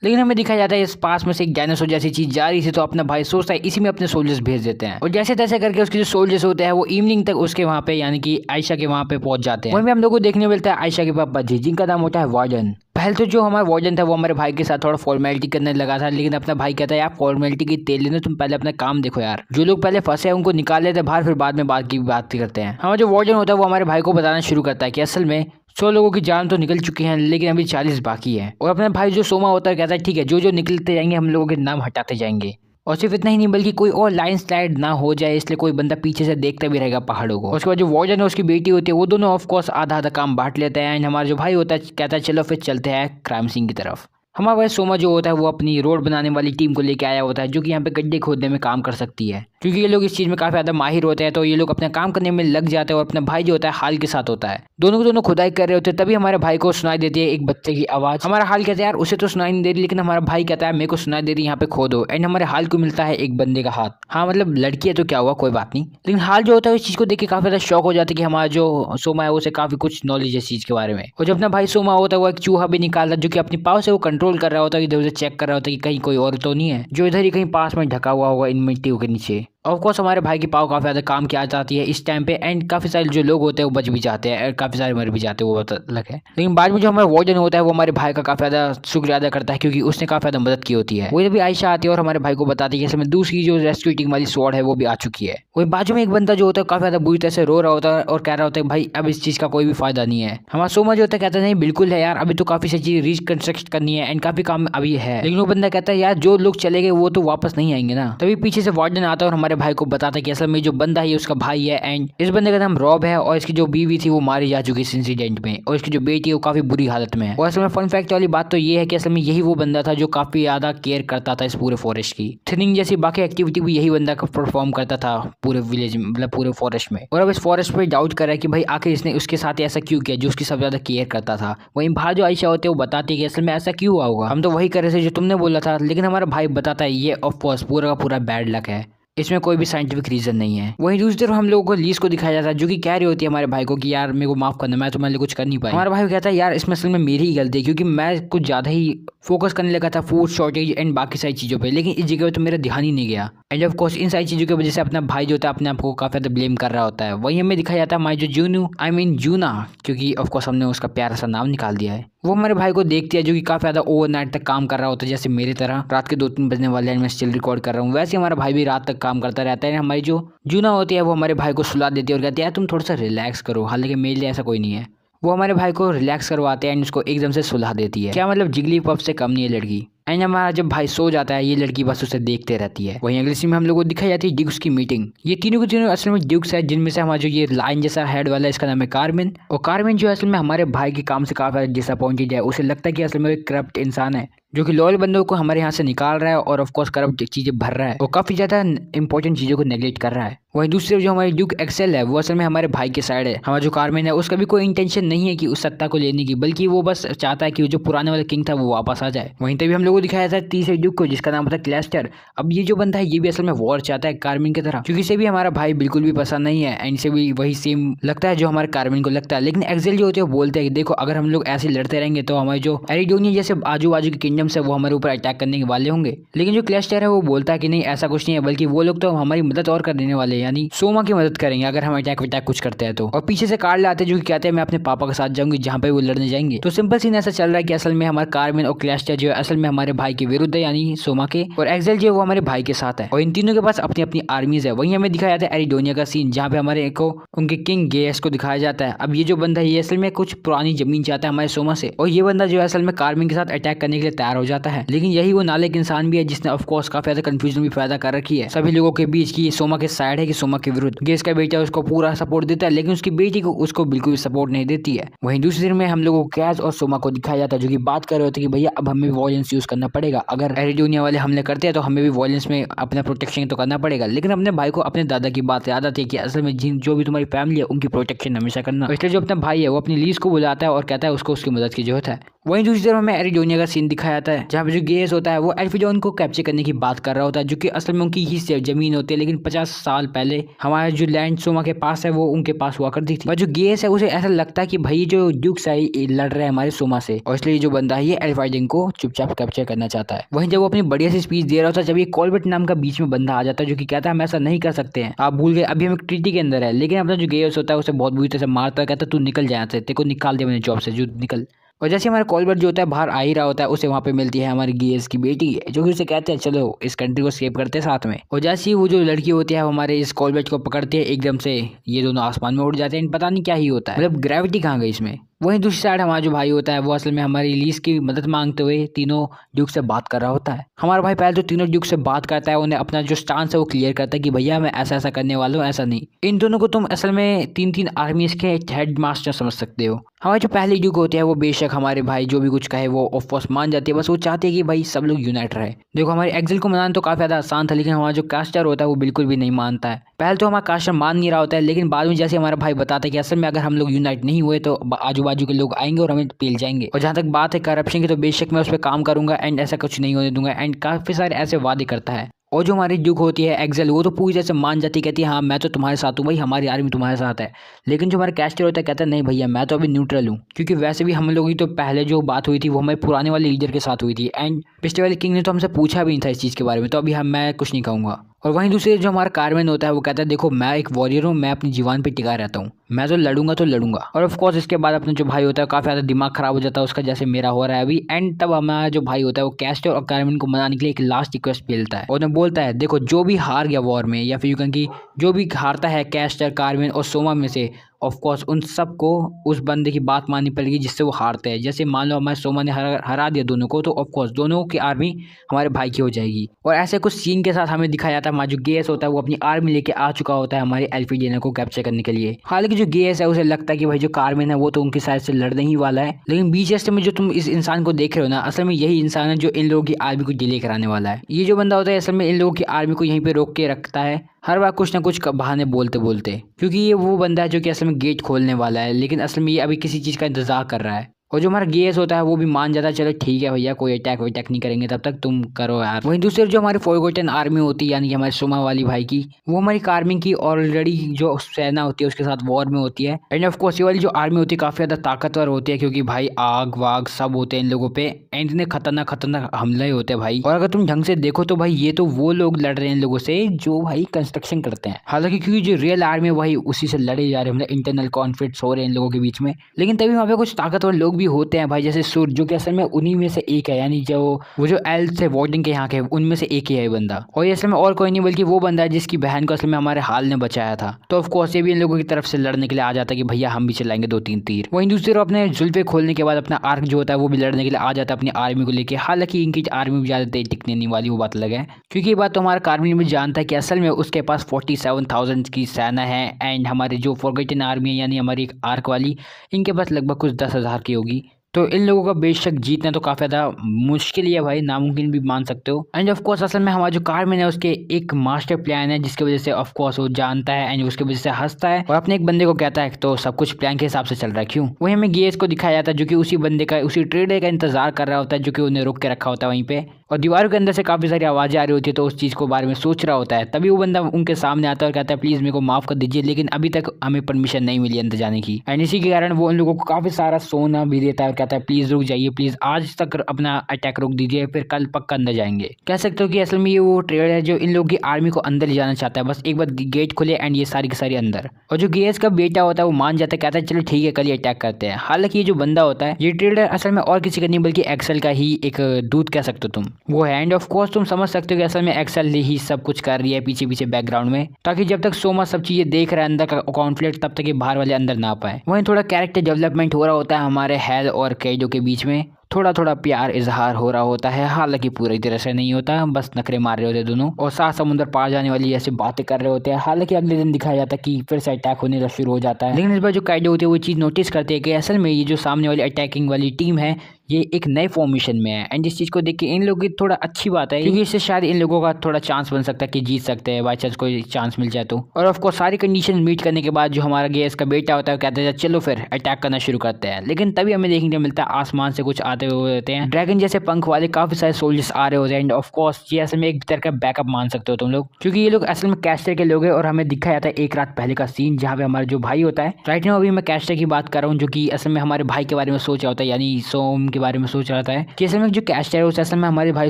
लेकिन हमें दिखाया जाता है इस पास में से एक डायनासोर जैसी चीज जा रही थी तो अपना भाई सोचता है इसी में अपने सोल्जर्स भेज देते हैं और जैसे तैसे करके उसके जो सोल्जर्स होते हैं वो इवनिंग तक उसके वहाँ पे यानी कि आयशा के वहाँ पे पहुंच जाते हैं। वहीं हम लोग को देखने मिलता है आयशा के पापा जी जिनका नाम होता है वार्डन। पहले तो जो हमारा वार्डन था वो हमारे भाई के साथ थोड़ा फॉर्मेलिटी करने लगा था, लेकिन अपना भाई कहता है यार फॉर्मेलिटी की तेल लेना, तुम पहले अपना काम देखो यार, जो लोग पहले फंसे हैं उनको निकाल लेते हैं बाहर फिर बाद में बात करते हैं। हमारा जो वार्डन होता है वो हमारे भाई को बताना शुरू करता है कि असल में 100 लोगों की जान तो निकल चुकी हैं लेकिन अभी 40 बाकी है। और अपना भाई जो सोमा होता है कहता है ठीक है जो जो निकलते जाएंगे हम लोगों के नाम हटाते जाएंगे। और सिर्फ इतना ही नहीं बल्कि कोई और लाइन स्लाइड ना हो जाए इसलिए कोई बंदा पीछे से देखता भी रहेगा पहाड़ों को। उसके बाद जो वार्डन है उसकी बेटी होती है वो दोनों ऑफकोर्स आधा आधा काम बांट लेते हैं एंड हमारा जो भाई होता है कहता है चलो फिर चलते हैं क्राइम सीन की तरफ। हमारा भाई सोमा जो होता है वो अपनी रोड बनाने वाली टीम को लेके आया होता है जो कि यहाँ पे गड्ढे खोदने में काम कर सकती है, क्योंकि ये लोग इस चीज़ में काफ़ी ज़्यादा माहिर होते हैं तो ये लोग अपना काम करने में लग जाते हैं और अपना भाई जो होता है हाल के साथ होता है। दोनों को दोनों खुदाई कर रहे होते हैं तभी हमारे भाई को सुनाई देती है एक बच्चे की आवाज़। हमारा हाल कहता है यार उसे तो सुनाई नहीं दे रही, लेकिन हमारा भाई कहता है मेरे को सुनाई दे रही, यहाँ पे खोदो। एंड हमारे हाल को मिलता है एक बंदे का हाथ। हाँ मतलब लड़की है तो क्या हुआ कोई बात नहीं, लेकिन हाल जो होता है इस चीज़ को देख के काफ़ी ज़्यादा शौक हो जाता है कि हमारा जो सोमा है उसे काफ़ी कुछ नॉलेज है इस चीज़ के बारे में। और जब अपना भाई सोमा होता है वो एक चूहा भी निकालता है जो कि अपनी पाव से वो कंट्रोल कर रहा होता है, इधर उधर चेक कर रहा होता है कि कहीं कोई और तो नहीं है जो इधर ही कहीं पास में ढका हुआ होगा इन मिट्टियों के नीचे। ऑफकोर्स हमारे भाई की पाव काफ़ी ज़्यादा काम की आ जाती है इस टाइम पे एंड काफ़ी सारे जो लोग होते हैं वो बच भी जाते हैं, काफ़ी सारे मर भी जाते हैं, वो बात अलग है। लेकिन बाद में जो हमारा वार्डन होता है वो हमारे भाई का काफ़ी ज़्यादा शुक्रिया अदा करता है क्योंकि उसने काफ़ी ज़्यादा मदद की होती है। वही भी आयशा आती है और हमारे भाई को बताती है कि इसमें दूसरी जो रेस्क्यू टीम वाली स्वॉर्ड है वो भी आ चुकी है। वही बाजू में एक बंदा जो होता है काफ़ी ज़्यादा बुरी तरह से रो रहा होता है और कह रहा होता है भाई अब इस चीज़ का कोई भी फायदा नहीं है। हमारा सोमा जो होता है कहता है नहीं बिल्कुल है यार, अभी तो काफ़ी सारी चीज़ रिकंस्ट्रक्ट करनी है एंड काफ़ी काम अभी है। लेकिन वो बंदा कहता है यार जो लोग चले गए वो तो वापस नहीं आएंगे ना। तभी पीछे से वार्डन आता है और हमारे भाई को बताता है कि असल में जो बंदा है उसका भाई है एंड इस बंदे का नाम रॉब है और इसकी जो बीवी थी वो मारी जा चुकी इस इंसिडेंट में और इसकी जो बेटी है वो काफी बुरी हालत में है। और असल में फन फैक्ट वाली बात तो ये है कि असल में यही वो बंदा था जो काफी ज्यादा केयर करता था इस पूरे फॉरेस्ट की, थिनिंग जैसी बाकी एक्टिविटी भी यही बंदा परफॉर्म करता था पूरे विलेज में मतलब पूरे फॉरेस्ट में। और अब इस फॉरेस्ट पे डाउट कर रहा है कि भाई आखिर इसने उसके साथ ऐसा क्यों किया जो उसकी सबसे ज्यादा केयर करता था। वहीं बाहर जो आयशा होते हैं वो बताती है कि असल में ऐसा क्यों हुआ होगा, हम तो वही कर रहे थे जो तुमने बोला था। लेकिन हमारा भाई बताता है ये ऑफकोर्स पूरा का पूरा बैड लक है, इसमें कोई भी साइंटिफिक रीजन नहीं है। वहीं दूसरी तरफ हम लोगों को लीज को दिखाया जाता है जो कि कह रही होती है हमारे भाई को कि यार मेरे को माफ करना, मैं तुम्हारे लिए कुछ कर नहीं पाया। हमारा भाई कहता है यार इसमें असल में मेरी ही गलती है क्योंकि मैं कुछ ज्यादा ही फोकस करने लगा था फूड शॉर्टेज एंड बाकी सारी चीजों पे, लेकिन इस जगह पे तो मेरा ध्यान ही नहीं गया। एंड ऑफ कोर्स इन सारी चीजों की वजह से अपना भाई जो होता है अपने आप को काफी ज्यादा ब्लेम कर रहा होता है। वहीं हमें दिखाया जाता है हमारी जो जूनू जूना, क्योंकि ऑफ कोर्स हमने उसका प्यारा सा नाम निकाल दिया है, वो हमारे भाई को देखती है जो कि काफी ज्यादा ओवरनाइट तक काम कर रहा होता है जैसे मेरी तरह रात के 2-3 बजने वाले हैं मैं स्टिल रिकॉर्ड कर रहा हूँ, वैसे हमारा भाई भी रात तक काम करता रहता है। हमारी जो जूना होती है वो हमारे भाई को सुला देती है और कहती है तुम थोड़ा सा रिलैक्स करो, हालांकि मेरे लिए ऐसा कोई नहीं है। वो हमारे भाई को रिलैक्स करवाते हैं एंड उसको एकदम से सुला देती है। क्या मतलब जिगली पफ से कम नहीं है लड़की। एंड हमारा जब भाई सो जाता है ये लड़की बस उसे देखते रहती है। वहीं अगले सीन में हम लोग को दिखाई जाती है ड्यूक्स की मीटिंग। ये तीनों के तीनों असल में ड्यूक्स है जिनमें से हमारा जो ये लाइन जैसा हेड वाला है इसका नाम है कार्मेन। और कार्मेन जो असल में हमारे भाई के काम से काफी डिसअपॉइंटेड है, उसे लगता है कि असल में एक करप्ट इंसान है जो कि लॉयल बंदों को हमारे यहाँ से निकाल रहा है और ऑफ कोर्स करप्ट चीजें भर रहा है और काफी ज्यादा इंपॉर्टेंट चीजों को नेग्लेक्ट कर रहा है। वहीं दूसरी तरफ जो हमारे ड्यूक एक्सेल है वो असल में हमारे भाई के साइड है। हमारा जो कार्मिन है उसका भी कोई इंटेंशन नहीं है कि उस सत्ता को लेने की, बल्कि वो बस चाहता है कि जो पुराने वाला किंग था वो वापस आ जाए। वहीं तभी हम लोगों को दिखाया था तीसरे ड्यूक को जिसका नाम था क्लेस्टर। अब ये जो बंदा है ये भी असल में वॉर चाहता है कार्मिन की तरह, क्योंकि इसे भी हमारा भाई बिल्कुल भी पसंद नहीं है एंड इसे भी वही सेम लगता है जो हमारे कार्मिन को लगता है। लेकिन एक्सेल जो होते हैं वो बोलते हैं कि देखो अगर हम लोग ऐसे लड़ते रहेंगे तो हमारे जो एरिडोनिया जैसे आजू बाजू के किंगडम्स है वो हमारे ऊपर अटैक करने के वाले होंगे। लेकिन जो क्लेस्टर है वो बोलता है कि नहीं ऐसा कुछ नहीं है, बल्कि वो लोग तो हमारी मदद और कर देने वाले हैं, यानी सोमा की मदद करेंगे अगर हम अटैक कुछ करते हैं तो। और पीछे से कार्ड लाते हैं जो कि कहते हैं मैं अपने पापा के साथ जाऊंगी जहां पे वो लड़ने जाएंगे। तो सिंपल सीन ऐसा चल रहा है कि असल में हमारे कार्मिन और क्लेस्टर जो है असल में हमारे भाई के विरुद्ध है, यानी सोमा के, और एक्सेल जो है वो हमारे भाई के साथ है और इन तीनों के पास अपनी अपनी आर्मीज है। वहीं हमें दिखाया जाता है एरिडोनिया का सीन जहाँ पे हमारे को उनके किंग गेस को दिखाया जाता है। अब ये जो बंदा है ये असल में कुछ पुरानी जमीन चाहता है हमारे सोमा से, और ये बंदा जो है असल में कार्मिन के साथ अटैक करने के लिए तैयार हो जाता है। लेकिन यही वो नालायक इंसान भी है जिसने ऑफकोर्स काफी ज्यादा कंफ्यूजन भी पैदा कर रखी है सभी लोगों के बीच की सोमा के साइड है कि सोमा के विरुद्ध। गेस का बेटा उसको पूरा सपोर्ट देता है लेकिन उसकी बेटी को उसको बिल्कुल भी सपोर्ट नहीं देती है। वहीं दूसरी तरफ में हम लोगों को कैज और सोमा को दिखाया जाता है जो कि बात कर रहे होते हैं कि भैया अब हमें वॉयलेंस यूज करना पड़ेगा, अगर एरिडोनिया वाले हमले करते हैं तो हमें भी वॉयलेंस में अपना प्रोटेक्शन तो करना पड़ेगा। लेकिन अपने भाई को अपने दादा की बात याद आती है कि असल में जो भी तुम्हारी फैमिली है उनकी प्रोटेक्शन हमेशा करना। इसलिए जो अपना भाई है वो अपनी लीज को बुलाता है और कहता है उसको उसकी मदद की जरूरत है। वहीं दूसरी तरफ हमें एरिडोनिया का सीन दिखाया जाता है जहाँ पे जो गेस होता है वो एल्फिडोन को कैप्चर करने की बात कर रहा होता है जो कि असल में उनकी ही जमीन होती है, लेकिन 50 साल पहले हमारा जो लैंड सोमा के पास है वो उनके पास हुआ करती थी। पर जो गेस है उसे ऐसा लगता है कि भाई जो ड्यूक्स है लड़ रहे हैं हमारे सोमा से, और इसलिए जो बंदा है ये एल्फाइडिन को चुपचाप कैप्चर करना चाहता है। वहीं जब वो अपनी बढ़िया सी स्पीच दे रहा होता है जब ये कॉल्बर्ट नाम का बीच में बंदा आ जाता है जो कि कहता है हम ऐसा नहीं कर सकते हैं, आप भूल गए अभी हम एक ट्रीटी के अंदर है। लेकिन अपना जो गेस होता है उसे बहुत बुरी तरह से मारता है, कहता है तू निकल जाए, तेरे को निकाल दे मैंने जॉब से, जो निकल। और जैसे हमारा कॉल्बर्ट जो होता है बाहर आ ही रहा होता है उसे वहाँ पे मिलती है हमारी गेस की बेटी जो कि उसे कहते हैं चलो इस कंट्री को सेव करते हैं साथ में। और जैसे ही वो जो लड़की होती है हमारे इस कॉल्बर्ट को पकड़ती है एकदम से ये दोनों आसमान में उड़ जाते हैं, पता नहीं क्या ही होता है, मतलब ग्रेविटी कहाँ गई इसमें। वहीं दूसरी साइड हमारा जो भाई होता है वो असल में हमारी लीज की मदद मांगते हुए तीनों ड्यूक से बात कर रहा होता है। हमारा भाई पहले तो तीनों ड्यूक से बात करता है, उन्हें अपना जो स्टांस है वो क्लियर करता है कि भैया मैं ऐसा ऐसा करने वाला हूँ, ऐसा नहीं। इन दोनों को तुम असल में तीन तीन आर्मीज के हेड मास्टर समझ सकते हो। हमारे जो पहले ड्यूक होते हैं वो बेशक हमारे भाई जो भी कुछ कहे वो ऑफकोर्स मान जाती है, बस वो चाहते हैं कि भाई सब लोग यूनाइट रहे। देखो हमारे एक्सेल को मनाना तो काफी ज्यादा आसान था, लेकिन हमारा जो कास्टर होता है वो बिल्कुल भी नहीं मानता है। पहले तो हमारा कास्टर मान नहीं रहा होता है, लेकिन बाद में जैसे हमारा भाई बताता है कि असल में अगर हम लोग यूनाइट नहीं हुए तो आजू बाजू के लोग आएंगे और हमें पेल जाएंगे। और जहाँ तक बात है करप्शन की तो बेशक मैं उस पर काम करूंगा एंड ऐसा कुछ नहीं होने दूंगा, एंड काफी सारे ऐसे वादे करता है। और जो हमारी ड्यूक होती है एक्सेल वो तो पूरी तरह से मान जाती है, कहती है हाँ मैं तो तुम्हारे साथ हूँ भाई, हमारी आर्मी तुम्हारे साथ है। लेकिन जो हमारा कैस्टर होता है कहता है नहीं भैया मैं तो अभी न्यूट्रल हूँ, क्योंकि वैसे भी हम लोगों की तो पहले जो बात हुई थी वो हमारे पुराने वाले लीडर के साथ हुई थी एंड पिछले वाले किंग ने तो हमसे पूछा भी नहीं था इस चीज़ के बारे में, तो अभी मैं कुछ नहीं कहूँगा। और वहीं दूसरे जो हमारा कार्मेन होता है वो कहता है देखो मैं एक वॉरियर हूँ, मैं अपनी जीवन पे टिका रहता हूँ, मैं तो लड़ूंगा तो लड़ूंगा। और ऑफ कोर्स इसके बाद अपना जो भाई होता है काफी ज्यादा दिमाग खराब हो जाता है उसका, जैसे मेरा हो रहा है अभी। एंड तब हमारा जो भाई होता है वो कैस्टर और कार्मेन को मनाने के लिए एक लास्ट रिक्वेस्ट भेजता है और उन्हें बोलता है देखो जो भी हार गया वॉर में, या फिर यू कैन की जो भी हारता है कैस्टर कार्मेन और सोमा में से, ऑफ कोर्स उन सबको उस बंदे की बात माननी पड़ेगी जिससे वो हारते हैं। जैसे मान लो हमारे सोमा ने हरा दिया दोनों को, तो ऑफ कोर्स दोनों की आर्मी हमारे भाई की हो जाएगी। और ऐसे कुछ सीन के साथ हमें दिखाया जाता है हमारा जो गेस होता है वो अपनी आर्मी लेके आ चुका होता है हमारे एल्फिडियना को कैप्चर करने के लिए। हालांकि जो गेस है उसे लगता है कि भाई जो कार्मेन है वो तो उनकी साइड से लड़ने ही वाला है, लेकिन बीच रास्ते में जो तुम इस इंसान को देख रहे हो ना, असल में यही इंसान है जो इन लोगों की आर्मी को डिले कराने वाला है। ये जो बंदा होता है असल में इन लोगों की आर्मी को यहीं पे रोक के रखता है हर बार कुछ ना कुछ बहाने बोलते बोलते, क्योंकि ये वो बंदा है जो कि असल में गेट खोलने वाला है, लेकिन असल में ये अभी किसी चीज़ का इंतजार कर रहा है। और जो हमारा गेस होता है वो भी मान जाता है चलो ठीक है भैया कोई अटैक वैटैक नहीं करेंगे तब तक तुम करो यार। वहीं दूसरी जो हमारी फॉरगॉटन आर्मी होती है यानी कि हमारे सोमा वाली भाई की, वो हमारी आर्मी की ऑलरेडी जो सेना होती है उसके साथ वॉर में होती है। एंड ऑफ कोर्स ये वाली जो आर्मी होती है काफी ज्यादा ताकतवर होती है, क्योंकि भाई आग वाग सब होते हैं इन लोगों पे एंड इतने खतरनाक हमले होते हैं भाई। और अगर तुम ढंग से देखो तो भाई ये तो वो लोग लड़ रहे हैं इन लोगों से जो भाई कंस्ट्रक्शन करते हैं, हालांकि क्योंकि जो रियल आर्मी भाई उसी से लड़े जा रहे हैं, मतलब इंटरनल कॉन्फ्लिक्ट्स हो रहे हैं इन लोगों के बीच में। लेकिन तभी वहाँ पे कुछ ताकतवर लोग भी होते हैं भाई, जैसे सूर जो कि असल में उन्हीं में से एक है, यानी जो वो जो एल से वॉर्डिंग के यहाँ के उनमें से एक ही है बंदा। और ये असल में और कोई नहीं बल्कि वो बंदा है जिसकी बहन को असल में हमारे हाल ने बचाया था। तो ऑफ कोर्स ये भी इन लोगों की तरफ से लड़ने के लिए आ जाता है कि भैया हम भी चलाएंगे 2-3 तीर। वहीं दूसरी तरफ अपने जुल्फे खोलने के बाद अपना आर्क जो होता है वो भी लड़ने के लिए आ जाता है अपनी आर्मी को लेकर। हालांकि इनकी आर्मी भी ज्यादा देर टिकने नहीं वाली, वो बात अलग है, क्योंकि ये बात तो हमारा आर्मी भी जानता है कि असल में उसके पास 47,000 की सेना है एंड हमारे जो फॉरगॉटन आर्मी है यानी हमारी एक आर्क वाली, इनके पास लगभग कुछ 10,000 की होगी। तो इन लोगों का बेशक जीतना तो काफी ज्यादा मुश्किल ही है भाई, नामुमकिन भी मान सकते हो। एंड ऑफ कोर्स असल में हमारा जो कारमैन है उसके एक मास्टर प्लान है जिसकी वजह से ऑफ कोर्स वो जानता है एंड उसकी वजह से हंसता है और अपने एक बंदे को कहता है तो सब कुछ प्लान के हिसाब से चल रहा है क्यों। वही हमें गेस को दिखाया जाता है जो कि उसी बंदे का, उसी ट्रेडर का इंतजार कर रहा होता है जो कि उन्हें रोक के रखा होता है वहीं पे, और दीवारों के अंदर से काफी सारी आवाजें आ रही होती है तो उस चीज को बारे में सोच रहा होता है। तभी वो बंदा उनके सामने आता है और कहता है प्लीज मेरे को माफ कर दीजिए, लेकिन अभी तक हमें परमिशन नहीं मिली अंदर जाने की। एंड इसी के कारण वो उन लोगों को काफी सारा सोना भी देता है और कहता है प्लीज रुक जाइए, प्लीज आज तक अपना अटैक रोक दीजिए, फिर कल पक्का अंदर जाएंगे। कह सकते हो कि असल में ये वो ट्रेडर है जो इन लोगों की आर्मी को अंदर ले जाना चाहता है, बस एक बार गेट खुले एंड ये सारी की सारी अंदर। और जो गेस का बेटा होता है वो मान जाता है, कहता है चलो ठीक है कल ही अटैक करते हैं। हालांकि ये जो बंदा होता है ये ट्रेडर असल में और किसी का नहीं बल्कि एक्सेल का ही एक दूत कह सकते हो तुम वो है। एंड ऑफ कोर्स तुम समझ सकते हो कि असल में एक्सेल ही सब कुछ कर रही है पीछे पीछे बैकग्राउंड में, ताकि जब तक सोमा सब चीजें देख रहा है अंदर का कॉन्फ्लिक्ट तब तक ये बाहर वाले अंदर ना पाए। वहीं थोड़ा कैरेक्टर डेवलपमेंट हो रहा होता है हमारे हेल और कैडो के बीच में, थोड़ा थोड़ा प्यार इजहार हो रहा होता है, हालांकि पूरी तरह से नहीं होता, बस नखरे मार रहे होते दोनों और सात समुद्र पार जाने वाली ऐसी बातें कर रहे होते हैं। हालांकि अगले दिन दिखाया जाता है कि फिर से अटैक होने का शुरू हो जाता है, लेकिन इस बार जो काइडो होते हैं वो चीज़ नोटिस करते हैं कि असल में ये जो सामने वाली अटैकिंग वाली टीम है ये एक नए फॉर्मेशन में है। एंड इस चीज़ को देख के इन लोगों की थोड़ा अच्छी बात है क्योंकि इससे शायद इन लोगों का थोड़ा चांस बन सकता है कि जीत सकते हैं बाई चांस कोई चांस मिल जाए तो। और ऑफकोर्स सारी कंडीशन मीट करने के बाद जो हमारा गेस का बेटा होता है कहते हैं चलो फिर अटैक करना शुरू करते हैं। लेकिन तभी हमें देखने को मिलता है आसमान से कुछ आते हुए होते हैं ड्रैगन जैसे पंख वाले काफी सारे सोल्जर्स आ रहे होते हैं। एंड ऑफकोर्स ये असल में एक तरह का बैकअप मान सकते हो तुम लोग, क्योंकि ये लोग असल में कैस्टर के लोग हैं। और हमें दिखाया जाता है एक रात पहले का सीन जहाँ पे हमारा जो भाई होता है, राइट नाउ अभी मैं कैस्टर की बात कर रहा हूँ जो कि असल में हमारे भाई के बारे में सोच रहा होता है, यानी सोम के बारे में सोच रहा था कि असल में जो कैस्टर है उस असल में हमारे भाई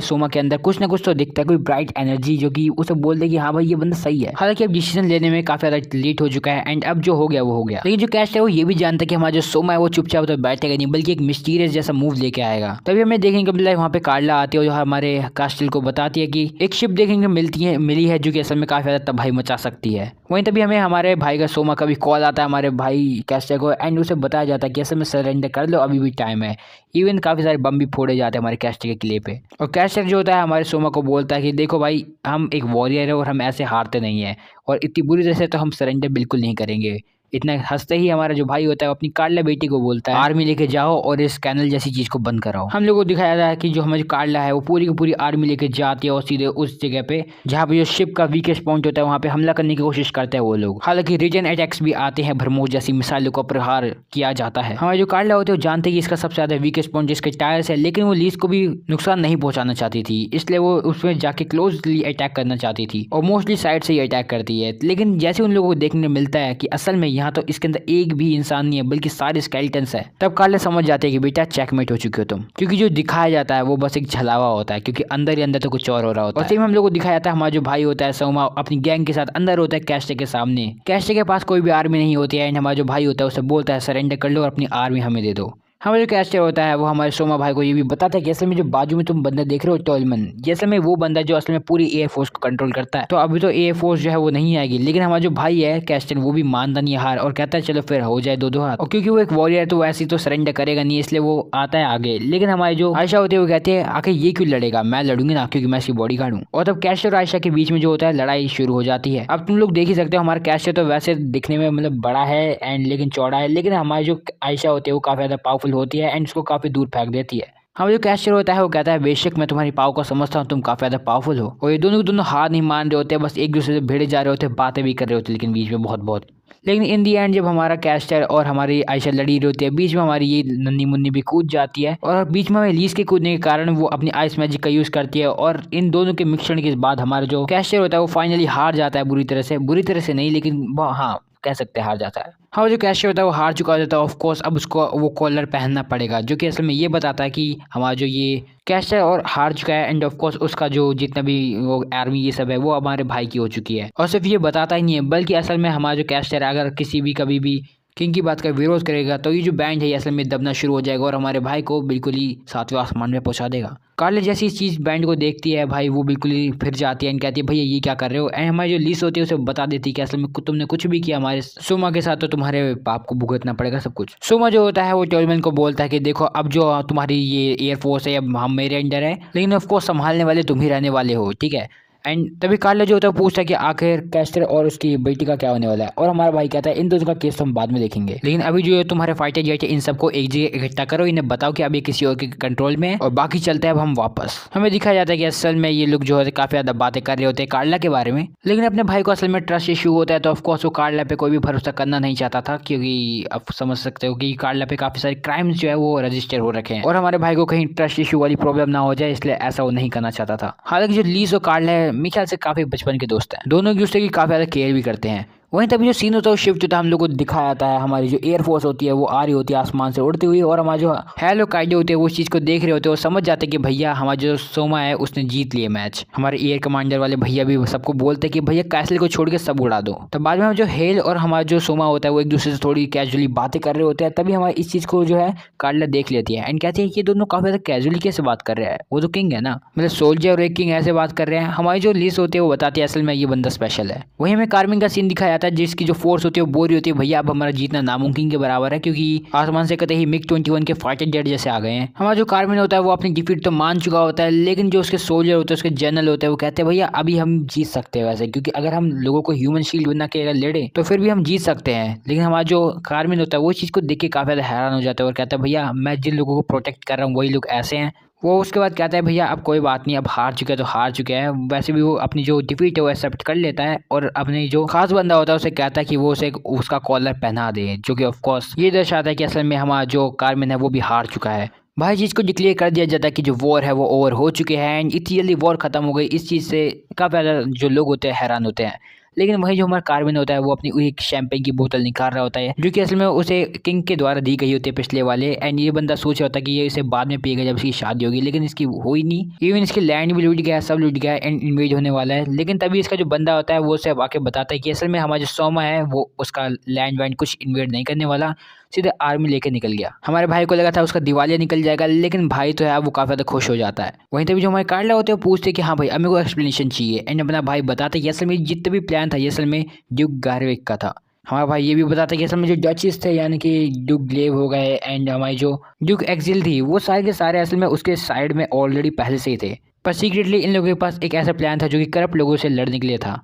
सोमा के अंदर कुछ ना कुछ तो दिखता है, कोई ब्राइट एनर्जी जो कि उसे बोल दे कि हाँ भाई ये बंदा सही है। हालांकि अब डिसीजन लेने में काफी ज्यादा लेट हो चुका है एंड अब जो हो गया वो हो गया। लेकिन जो कैस्टर है वो ये भी जानता है कि हमारा जो सोमा है वो चुपचाप तो बैठेगा नहीं बल्कि एक मिस्टीरियस जैसा मूव लेके आएगा। तभी हमें देखेंगे को मिला है वहाँ पे कार्ला आती है और जो हमारे कास्टल को बताती है कि एक शिप देखेंगे मिली है जो कि असल में काफी ज्यादा तबाही मचा सकती है। वहीं तभी हमें हमारे भाई का सोमा का भी कॉल आता है हमारे भाई कैस्टर को एंड उसे बताया जाता है कि असल में सरेंडर कर लो अभी भी टाइम है। इवन काफी सारे बम भी फोड़े जाते हैं हमारे कैस्टर के किले पे। और कैस्टर जो होता है हमारे सोमा को बोलता है कि देखो भाई हम एक वॉरियर है और हम ऐसे हारते नहीं है और इतनी बुरी तरह से तो हम सरेंडर बिल्कुल नहीं करेंगे। इतना हंसते ही हमारा जो भाई होता है वो अपनी कार्ला बेटी को बोलता है आर्मी लेके जाओ और इस कैनल जैसी चीज को बंद कराओ। हम लोग को दिखाया जाता है कि जो हमारी कार्ला है वो पूरी की पूरी आर्मी लेके जाती है और सीधे उस जगह पे जहाँ पे जो शिप का वीकेस्ट पॉइंट होता है वहाँ पे हमला करने की कोशिश करते हैं वो लोग। हालांकि रीजन अटैक्स भी आते हैं, भरमोस जैसी मिसाइलों का प्रहार किया जाता है। हमारे जो कार्ला होते हैं वो जानते हैं कि इसका सबसे ज्यादा वीकेस्ट पॉइंट जिसके टायर्स है, लेकिन वो लीज को भी नुकसान नहीं पहुंचाना चाहती थी, इसलिए वो उसमें जाके क्लोजली अटैक करना चाहती थी और मोस्टली साइड से ही अटैक करती है। लेकिन जैसे उन लोगों को देखने को मिलता है कि असल में यहाँ तो इसके अंदर एक भी इंसान नहीं है बल्कि सारे स्केलेटन्स है, तब कार्ला समझ जाते हैं कि बेटा चेकमेट हो चुके हो तुम, क्योंकि जो दिखाया जाता है वो बस एक छलावा होता है क्योंकि अंदर ही अंदर तो कुछ और हो रहा होता है। और सेम हम लोग को दिखाया जाता है हमारा जो भाई होता है सोमा अपनी गैंग के साथ अंदर होता है कैस्टर के सामने। कैस्टर के पास कोई भी आर्मी नहीं होती है एंड हमारा जो भाई होता है उसे बोलता है सरेंडर कर लो और अपनी आर्मी हमें दे दो। हमारा जो कैस्टर होता है वो हमारे सोमा भाई को ये भी बताता है कि असल में जो बाजू में तुम बंदा देख रहे हो टॉलमन, ये असल में वो बंदा जो असल में पूरी एयर फोर्स को कंट्रोल करता है। तो अभी तो एयर फोर्स जो है वो नहीं आएगी, लेकिन हमारा जो भाई है कैस्टर वो भी मानता नहीं हार और कहता है चलो फिर हो जाए दो हाथ। और क्योंकि वो एक वॉरियर है तो वैसे तो सरेंडर करेगा नहीं, इसलिए वो आता है आगे। लेकिन हमारे जो आयशा होती है वो कहते हैं आखिर ये क्यों लड़ेगा, मैं लड़ूंगी ना क्योंकि मैं इसकी बॉडी गार्ड हूँ। और तब कैस्टर और आयशा के बीच में जो होता है लड़ाई शुरू हो जाती है। अब तुम लोग देख ही सकते हो हमारा कैस्टर तो वैसे दिखने में मतलब बड़ा है एंड लेकिन चौड़ा है, लेकिन हमारी जो आयशा होती है वो काफी ज्यादा पावरफुल होती है एंड उसको काफी दूर फेंक देती है। हमारा जो कैस्टर होता है वो कहता है बेशक मैं तुम्हारी पावर को समझता हूँ, तुम काफी ज्यादा पावरफुल हो। और ये दोनों हार नहीं मान रहे होते, बस एक दूसरे से भिड़े जा रहे होते, बातें भी कर रहे होते लेकिन बीच में बहुत। लेकिन इन दी एंड जब हमारा कैस्टर और हमारी आयशा लड़ी रही होती है, बीच में हमारी ये नन्ही मुन्नी भी कूद जाती है और बीच में हमें लीज के कूदने के कारण वो अपनी आइस मैजिक का यूज करती है और इन दोनों के मिश्रण के बाद हमारा जो कैस्टर होता है वो फाइनली हार जाता है बुरी तरह से नहीं, लेकिन हाँ कह सकते हैं हार जाता है। हाँ जो कैस्टर होता है वो हार चुका होता है ऑफ कोर्स, अब उसको वो कॉलर पहनना पड़ेगा जो कि असल में ये बताता है कि हमारा जो ये कैस्टर और हार चुका है एंड ऑफ कोर्स उसका जो जितना भी वो आर्मी ये सब है वो हमारे भाई की हो चुकी है। और सिर्फ ये बताता ही नहीं है बल्कि असल में हमारा जो कैस्टर है अगर किसी भी कभी भी किंग की बात का विरोध करेगा तो ये जो बैंड है असल में दबना शुरू हो जाएगा और हमारे भाई को बिल्कुल ही सातवें आसमान में पहुंचा देगा। कार्ला जैसी इस चीज़ बैंड को देखती है भाई वो बिल्कुल ही फिर जाती है एंड कहती है भैया ये क्या कर रहे हो। एंड हमारी जो लीस होती है उसे बता देती है कि असल में तुमने कुछ भी किया हमारे सोमा के साथ तो तुम्हारे पाप को भुगतना पड़ेगा सब कुछ। सोमा जो होता है वो टॉलमैन को बोलता है कि देखो अब जो तुम्हारी ये एयरफोर्स है अब हम मेरे अंडर है, लेकिन ऑफकोर्स संभालने वाले तुम ही रहने वाले हो, ठीक है। एंड तभी कार्ला जो होता है पूछता है कि आखिर कैस्टर और उसकी बेटी का क्या होने वाला है, और हमारा भाई कहता है इन दोनों का केस तो हम बाद में देखेंगे, लेकिन अभी जो है तुम्हारे फाइटर जेट इन सबको एक जगह इकट्ठा करो, इन्हें बताओ कि अभी किसी और के कंट्रोल में है और बाकी चलते हैं अब हम वापस। हमें दिखाया जाता है कि असल में ये लोग जो है काफी ज्यादा बातें कर रहे होते हैं कार्ला के बारे में, लेकिन अपने भाई को असल में ट्रस्ट इशू होता है, तो ऑफकोर्स वो कार्ला पे कोई भी भरोसा करना नहीं चाहता था, क्योंकि आप समझ सकते हो कि कार्ला पे काफी सारे क्राइम्स जो है वो रजिस्टर हो रखे हैं और हमारे भाई को कहीं ट्रस्ट इशू वाली प्रॉब्लम ना हो जाए, इसलिए ऐसा वो नहीं करना चाहता था। हालांकि जो लीज और कार्ला है मेरे ख्याल से काफी बचपन के दोस्त हैं, दोनों एक दूसरे की काफी ज्यादा केयर भी करते हैं। वहीं तभी जो सीन होता है वो शिफ्ट होता है, हम लोग को दिखाया जाता है हमारी जो एयरफोर्स होती है वो आ रही होती है आसमान से उड़ती हुई, और हमारे जो हेलो काइडो होते हैं वो उस चीज़ को देख रहे होते हैं और समझ जाते हैं कि भैया हमारा जो सोमा है उसने जीत लिया मैच। हमारे एयर कमांडर वाले भैया भी सबको बोलते हैं कि भैया कैसल को छोड़ के सब उड़ा दो। तब बाद में हम जो हेल और हमारा जो सोमा होता है वो एक दूसरे से थोड़ी कैजुअली बातें कर रहे होते हैं, तभी हमारी इस चीज़ को जो है कार्ला देख लेती है एंड कहती है कि ये दोनों काफी ज्यादा कैजुअली कैसे बात कर रहे हैं, वो तो किंग है ना, मतलब सोल्जर और एक किंग ऐसे बात कर रहे हैं। हमारी जो लिस्ट होती है वो बताती है असल में ये बंदा स्पेशल है। वहीं हमें कार्मिंग का सीन दिखाया जाता है जिसकी जो फोर्स होती है वो बोल रही होती है भैया अब हमारा जीतना नामुमकिन के बराबर है, क्योंकि आसमान से कतई ही MiG-21 के फाइटर जेट जैसे आ गए हैं। हमारा जो कार्मिन होता है वो अपनी डिफीट तो मान चुका होता है, लेकिन जो उसके सोल्जर होते हैं उसके जनरल होते हैं वो कहते हैं भैया अभी हम जीत सकते हैं वैसे, क्योंकि अगर हम लोगों को ह्यूमन शील्ड बना के अगर लड़े तो फिर भी हम जीत सकते हैं। लेकिन हमारा जो कार्मिन होता है वो चीज़ को देख के काफी ज्यादा हैरान हो जाता है और कहता है भैया मैं जिन लोगों को प्रोटेक्ट कर रहा हूँ वही लोग ऐसे हैं। वो उसके बाद कहता है भैया अब कोई बात नहीं, अब हार चुके हैं तो हार चुके हैं। वैसे भी वो अपनी जो डिफीट है वो एक्सेप्ट कर लेता है और अपनी जो खास बंदा होता है उसे कहता है कि वो उसे उसका कॉलर पहना दे, जो कि ऑफ कोर्स ये दर्शाता है कि असल में हमारा जो कार्मिन है वो भी हार चुका है। भाई चीज़ को डिक्लेयर कर दिया जाता है कि जो वॉर है वो ओवर हो चुके हैं एंड इतनी जल्दी वॉर खत्म हो गई। इस चीज़ से काफ़ी ज़्यादा जो लोग होते हैं हैरान होते हैं, लेकिन वही जो हमारा कार्बिन होता है वो अपनी एक शैंपेन की बोतल निकाल रहा होता है जो कि असल में उसे किंग के द्वारा दी गई होती है पिछले वाले, एंड ये बंदा सोच रहा होता है कि ये इसे बाद में पिएगा जब इसकी शादी होगी, लेकिन इसकी हुई नहीं। इवन इसकी लैंड भी लूट गया, सब लूट गया एंड इन्वेड होने वाला है। लेकिन तभी इसका जो बंदा होता है वो उसे आके बताता है कि असल में हमारा जो सोमा है वो उसका लैंड वैंड कुछ इन्वेड नहीं करने वाला, सीधे आर्मी लेके निकल गया। हमारे भाई को लगा था उसका दिवालिया निकल जाएगा, लेकिन भाई तो है वो काफी ज्यादा खुश हो जाता है। वहीं तभी जो हमारे कार्ला होते हैं पूछते कि हाँ भाई अब मेरे को एक्सप्लेनेशन चाहिए, एंड अपना भाई बताता कि असल में जितने भी प्लान था ये असल में ड्यूक गारविक का था। हमारा भाई ये भी बताता कि असल में जो डचेस थे यानी कि ड्यूक ग्लेव हो गए एंड हमारी जो ड्यूक एक्सिल थी वो सारे के सारे असल में उसके साइड में ऑलरेडी पहले से ही थे, पर सीक्रेटली इन लोगों के पास एक ऐसा प्लान था जो कि करप्ट लोगों से लड़ने के लिए था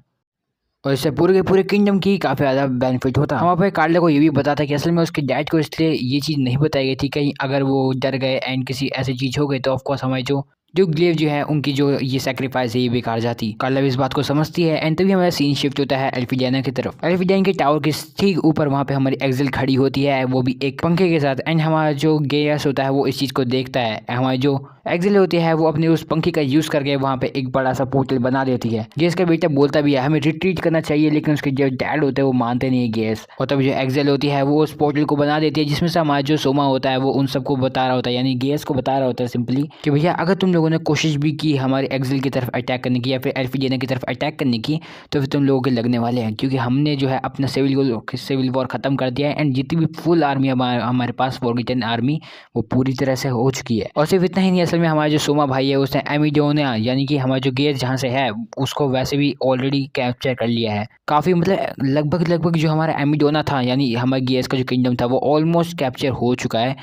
और इससे पूरे के पूरे किंगडम की काफ़ी ज़्यादा बेनिफिट होता। हमारे भाई कार्ला को ये भी बताता कि असल में उसके डैड को इसलिए ये चीज़ नहीं बताई गई थी, कहीं अगर वो डर गए एंड किसी ऐसी चीज़ हो गई तो ऑफकोर्स हमारी जो ग्लेव जो है उनकी जो ये सेक्रीफाइस है ये बेकार जाती। कार्ला भी इस बात को समझती है एंड तभी हमारा सीन शिफ्ट होता है एल्फिडियाना की तरफ। एल्फिडियाना के टावर के ठीक ऊपर वहाँ पे हमारी एक्सिल खड़ी होती है, वो भी एक पंखे के साथ, एंड हमारा जो गेयस होता है वो इस चीज़ को देखता है। हमारी जो एक्सिल होती है वो अपने उस पंखे का यूज़ करके वहाँ पे एक बड़ा सा पोर्टल बना देती है। गेस का बेटा बोलता भी है हमें रिट्रीट करना चाहिए, लेकिन उसके जो डैड होते हैं वो मानते नहीं है गेस, और तब जो एक्सिल होती है वो उस पोर्टल को बना देती है जिसमें से हमारा जो सोमा होता है वो उन सबको बता रहा होता है, यानी गेस को बता रहा होता है सिंपली कि भैया अगर तुम लोगों ने कोशिश भी की हमारे एक्सिल की तरफ अटैक करने की या फिर एल्फिडियाना की तरफ अटैक करने की तो फिर तुम लोगों के लगने वाले हैं, क्योंकि हमने जो है अपना सिविल वॉर खत्म कर दिया है एंड जितनी भी फुल आर्मी हमारे पास फॉरगेटन आर्मी वो पूरी तरह से हो चुकी है। और सिर्फ इतना ही नहीं, असल में हमारा जो सोमा भाई है उसने एमिडोना यानी कि हमारा जो गेस जहाँ से है उसको वैसे भी ऑलरेडी कैप्चर कर लिया है। काफ़ी मतलब लगभग जो हमारा एमिडोना था यानी हमारे गेस का जो किंगडम था वो ऑलमोस्ट कैप्चर हो चुका है।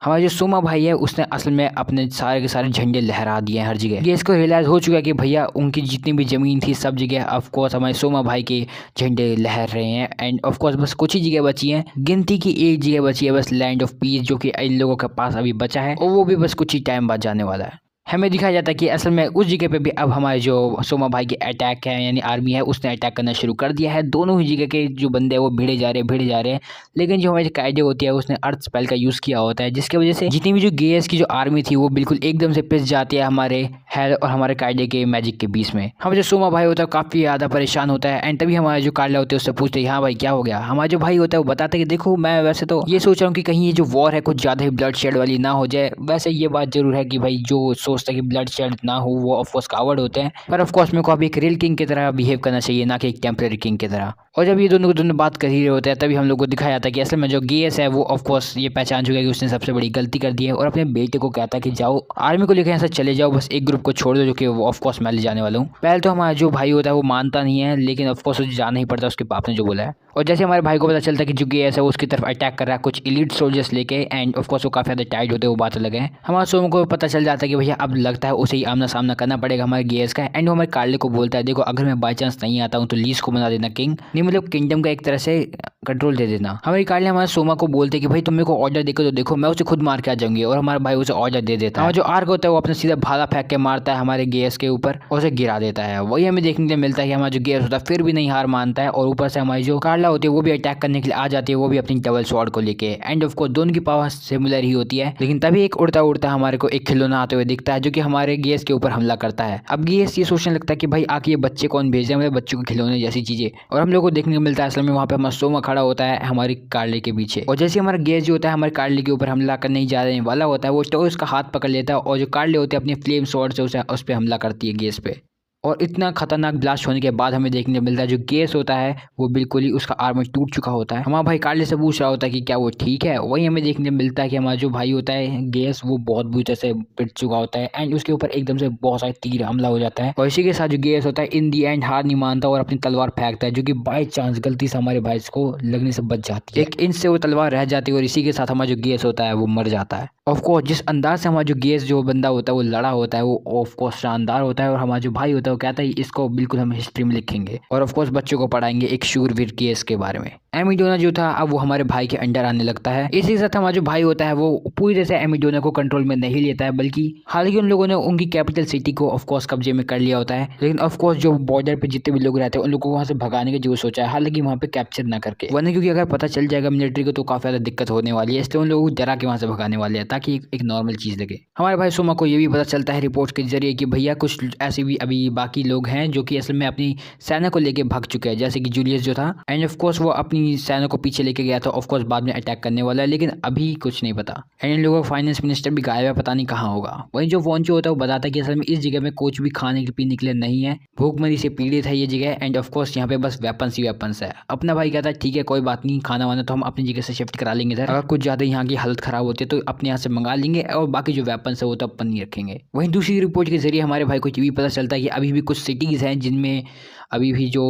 हमारा जो सोमा भाई है उसने असल में अपने सारे के सारे झंडे लहरा दिए हैं हर जगह। ये इसको रियलाइज़ हो चुका है कि भैया उनकी जितनी भी ज़मीन थी सब जगह ऑफ कोर्स हमारे सोमा भाई के झंडे लहर रहे हैं, एंड ऑफ कोर्स बस कुछ ही जगह बची हैं, गिनती की एक जगह बची है बस, लैंड ऑफ पीस, जो कि इन लोगों के पास अभी बचा है और वो भी बस कुछ ही टाइम बाद जाने वाला है। हमें दिखाया जाता है कि असल में उस जगह पे भी अब हमारे जो सोमा भाई के अटैक है यानी आर्मी है उसने अटैक करना शुरू कर दिया है। दोनों ही जगह के जो बंदे हैं वो भिड़े जा रहे हैं, लेकिन जो हमारी कायदे होती है उसने अर्थ स्पेल का यूज़ किया होता है, जिसकी वजह से जितनी भी जो गेस की जो आर्मी थी वो बिल्कुल एकदम से पिस जाती है हमारे हेल और हमारे कायदे के मैजिक के बीच में। हमारा जो सोमा भाई होता है काफ़ी ज़्यादा परेशान होता है एंड तभी हमारे जो कार्ला होते हैं उससे पूछते हैं हाँ भाई क्या हो गया। हमारा जो भाई होता है वो बताता है कि देखो मैं वैसे तो ये सोच रहा हूँ कि कहीं ये जो वॉर है कुछ ज़्यादा ही ब्लड शेड वाली ना हो जाए। वैसे ये बात जरूर है कि भाई जो सोचता है कि ब्लड शेड ना हो वो ऑफकोर्स कावर्ड होते हैं, पर ऑफकोर्स मेरे को अभी एक रियल किंग की तरह बिहेव करना चाहिए ना कि एक टेम्पररी किंग की तरह। और जब ये दोनों बात कर ही रहे होते हैं तभी हम लोग को दिखाया जाता है कि असल में जो गेस है वो ऑफकोर्स ये पहचान चुका है कि उसने सबसे बड़ी गलती कर दी है और अपने बेटे को कहता है कि जाओ आर्मी को लेकर यहाँ से चले जाओ, बस एक ग्रुप को छोड़ दो जो कि वो ऑफकोर्स मैं ले जाने वाला हूँ। पहले तो हमारा जो भाई होता है वो मानता नहीं है, लेकिन ऑफकोर्स उसे जाना ही पड़ता है उसके बाप ने जो बोला है। और जैसे हमारे भाई को पता चलता है कि जो गेस है वो उसकी तरफ अटैक कर रहा है कुछ एलीट सोल्जर्स लेके, एंड ऑफ कोर्स वो काफी ज्यादा टाइट होते हैं, वो बात अलग है। हमारे सोमो को पता चल जाता है कि भैया अब लगता है उसे ही आमना सामना करना पड़ेगा हमारे गेस का, एंड वो हमारे कार्ले को बोलता है देखो अगर मैं बाई चांस नहीं आता हूँ तो लीज को बना देना किंग, नहीं मतलब किंगडम का एक तरह से कंट्रोल दे देना। हमारे कार्ले हमारे सोमा को बोलते हैं कि भाई तुम मेरे को ऑर्डर देकर तो देखो, मैं उसे खुद मार के आ जाऊंगी, और हमारा भाई उसे ऑर्डर दे देता है। जो आर्क होता है वो अपने सीधा भाला फेंक के मारता है हमारे गेस के ऊपर और उसे गिरा देता है। वही हमें देखने के लिए मिलता है कि हमारा जो गेस होता है फिर भी नहीं हार मानता है, और ऊपर से हमारी जो कार्ला होती है वो भी अटैक करने के लिए आ जाती है, वो भी अपनी डबल स्वॉर्ड को लेके। एंड ऑफ कोर्स दोनों की पावर सिमिलर ही होती है, लेकिन तभी एक उड़ता उड़ता हमारे को एक खिलौना आते हुए दिखता है जो कि हमारे गेस के ऊपर हमला करता है। अब गेस ये सोचने लगता है कि भाई आके ये बच्चे कौन भेज रहे हैं, मतलब बच्चों को खिलौने जैसी चीजें, और हम लोग को देखने को मिलता है असल में वहाँ पे हमारा सोमा खड़ा होता है हमारी कार्ले के पीछे, और जैसे हमारा गेस जो होता है हमारे कार्ले के ऊपर हमला करने जाने वाला होता है वो तो उसका हाथ पकड़ लेता है, और जो कार्ले होते हैं अपनी फ्लेम स्वॉर्ड से उस पर हमला करती है गेस पे। और इतना खतरनाक ब्लास्ट होने के बाद हमें देखने को मिलता है जो गेस होता है वो बिल्कुल ही उसका आर्मर टूट चुका होता है। हमारा भाई कार्ले से पूछ रहा होता है कि क्या वो ठीक है। वही हमें देखने को मिलता है कि हमारा जो भाई होता है गेस वो बहुत बुरी तरह से पिट चुका होता है, एंड उसके ऊपर एकदम से बहुत सारे तीर हमला हो जाता है, और इसी के साथ जो गेस होता है इन दी एंड हार नहीं मानता और अपनी तलवार फेंकता है, जो कि बाई चांस गलती से हमारे भाई को लगने से बच जाती है। एक इंच से वो तलवार रह जाती है और इसी के साथ हमारा जो गेस होता है वो मर जाता है। ऑफ कोर्स जिस अंदाज से हमारा जो गेस जो बंदा होता है वो लड़ा होता है वो ऑफ कोर्स शानदार होता है, और हमारा जो भाई होता है वो कहता है इसको बिल्कुल हम हिस्ट्री में लिखेंगे, और ऑफ कोर्स बच्चों को पढ़ाएंगे एक शूरवीर गेस के बारे में। एमिडोना जो था अब वो हमारे भाई के अंडर आने लगता है। इसी के साथ हमारा जो भाई होता है वो पूरी तरह से एमिडोना को कंट्रोल में नहीं लेता है, बल्कि हालांकि उन लोगों ने उनकी कैपिटल सिटी को ऑफ कोर्स कब्जे में कर लिया होता है, लेकिन ऑफ कोर्स जो बॉर्डर पे जितने भी लोग रहते हैं उन लोगों को वहां से भगाने की जो सोचा है, हालांकि वहां पे कैप्चर ना करके, वरना क्योंकि अगर पता चल जाएगा मिलिट्री को तो काफी ज्यादा दिक्कत होने वाली है, इसलिए उन लोगों को डरा के वहां से भगाने वाले हैं ताकि एक नॉर्मल चीज लगे। हमारे भाई सोमा को ये भी पता चलता है रिपोर्ट के जरिए कि भैया कुछ ऐसे भी अभी बाकी लोग हैं जो कि असल में अपनी सेना को लेके भाग चुके हैं, जैसे कि जूलियस जो था, एंड ऑफ कोर्स वो अपनी सेना को पीछे लेके गया था, ऑफ कोर्स बाद में अटैक करने वाला है, लेकिन अभी कुछ नहीं पता। एंड इन लोगों का फाइनेंस मिनिस्टर भी गायब है, पता नहीं कहाँ होगा। वहीं जो वॉन्चो होता है वो बताता है कि असल में इस जगह में कुछ भी खाने के पीने के लिए नहीं है, भूखमरी से पीड़ित है ये जगह, एंड ऑफ कोर्स यहाँ पे बस वेपन्स ही वेपन्स है। अपना भाई कहता है ठीक है कोई बात नहीं, खाना वाना तो हम अपनी जगह से शिफ्ट करा लेंगे सर, अगर कुछ ज्यादा यहाँ की हालत खराब होती है तो अपने यहाँ से मंगा लेंगे, और बाकी जो वेपन्स है वो तो अपन नहीं रखेंगे। वहीं दूसरी रिपोर्ट के जरिए हमारे भाई को ये भी पता चलता है कि अभी भी कुछ सिटीज हैं जिनमें अभी भी जो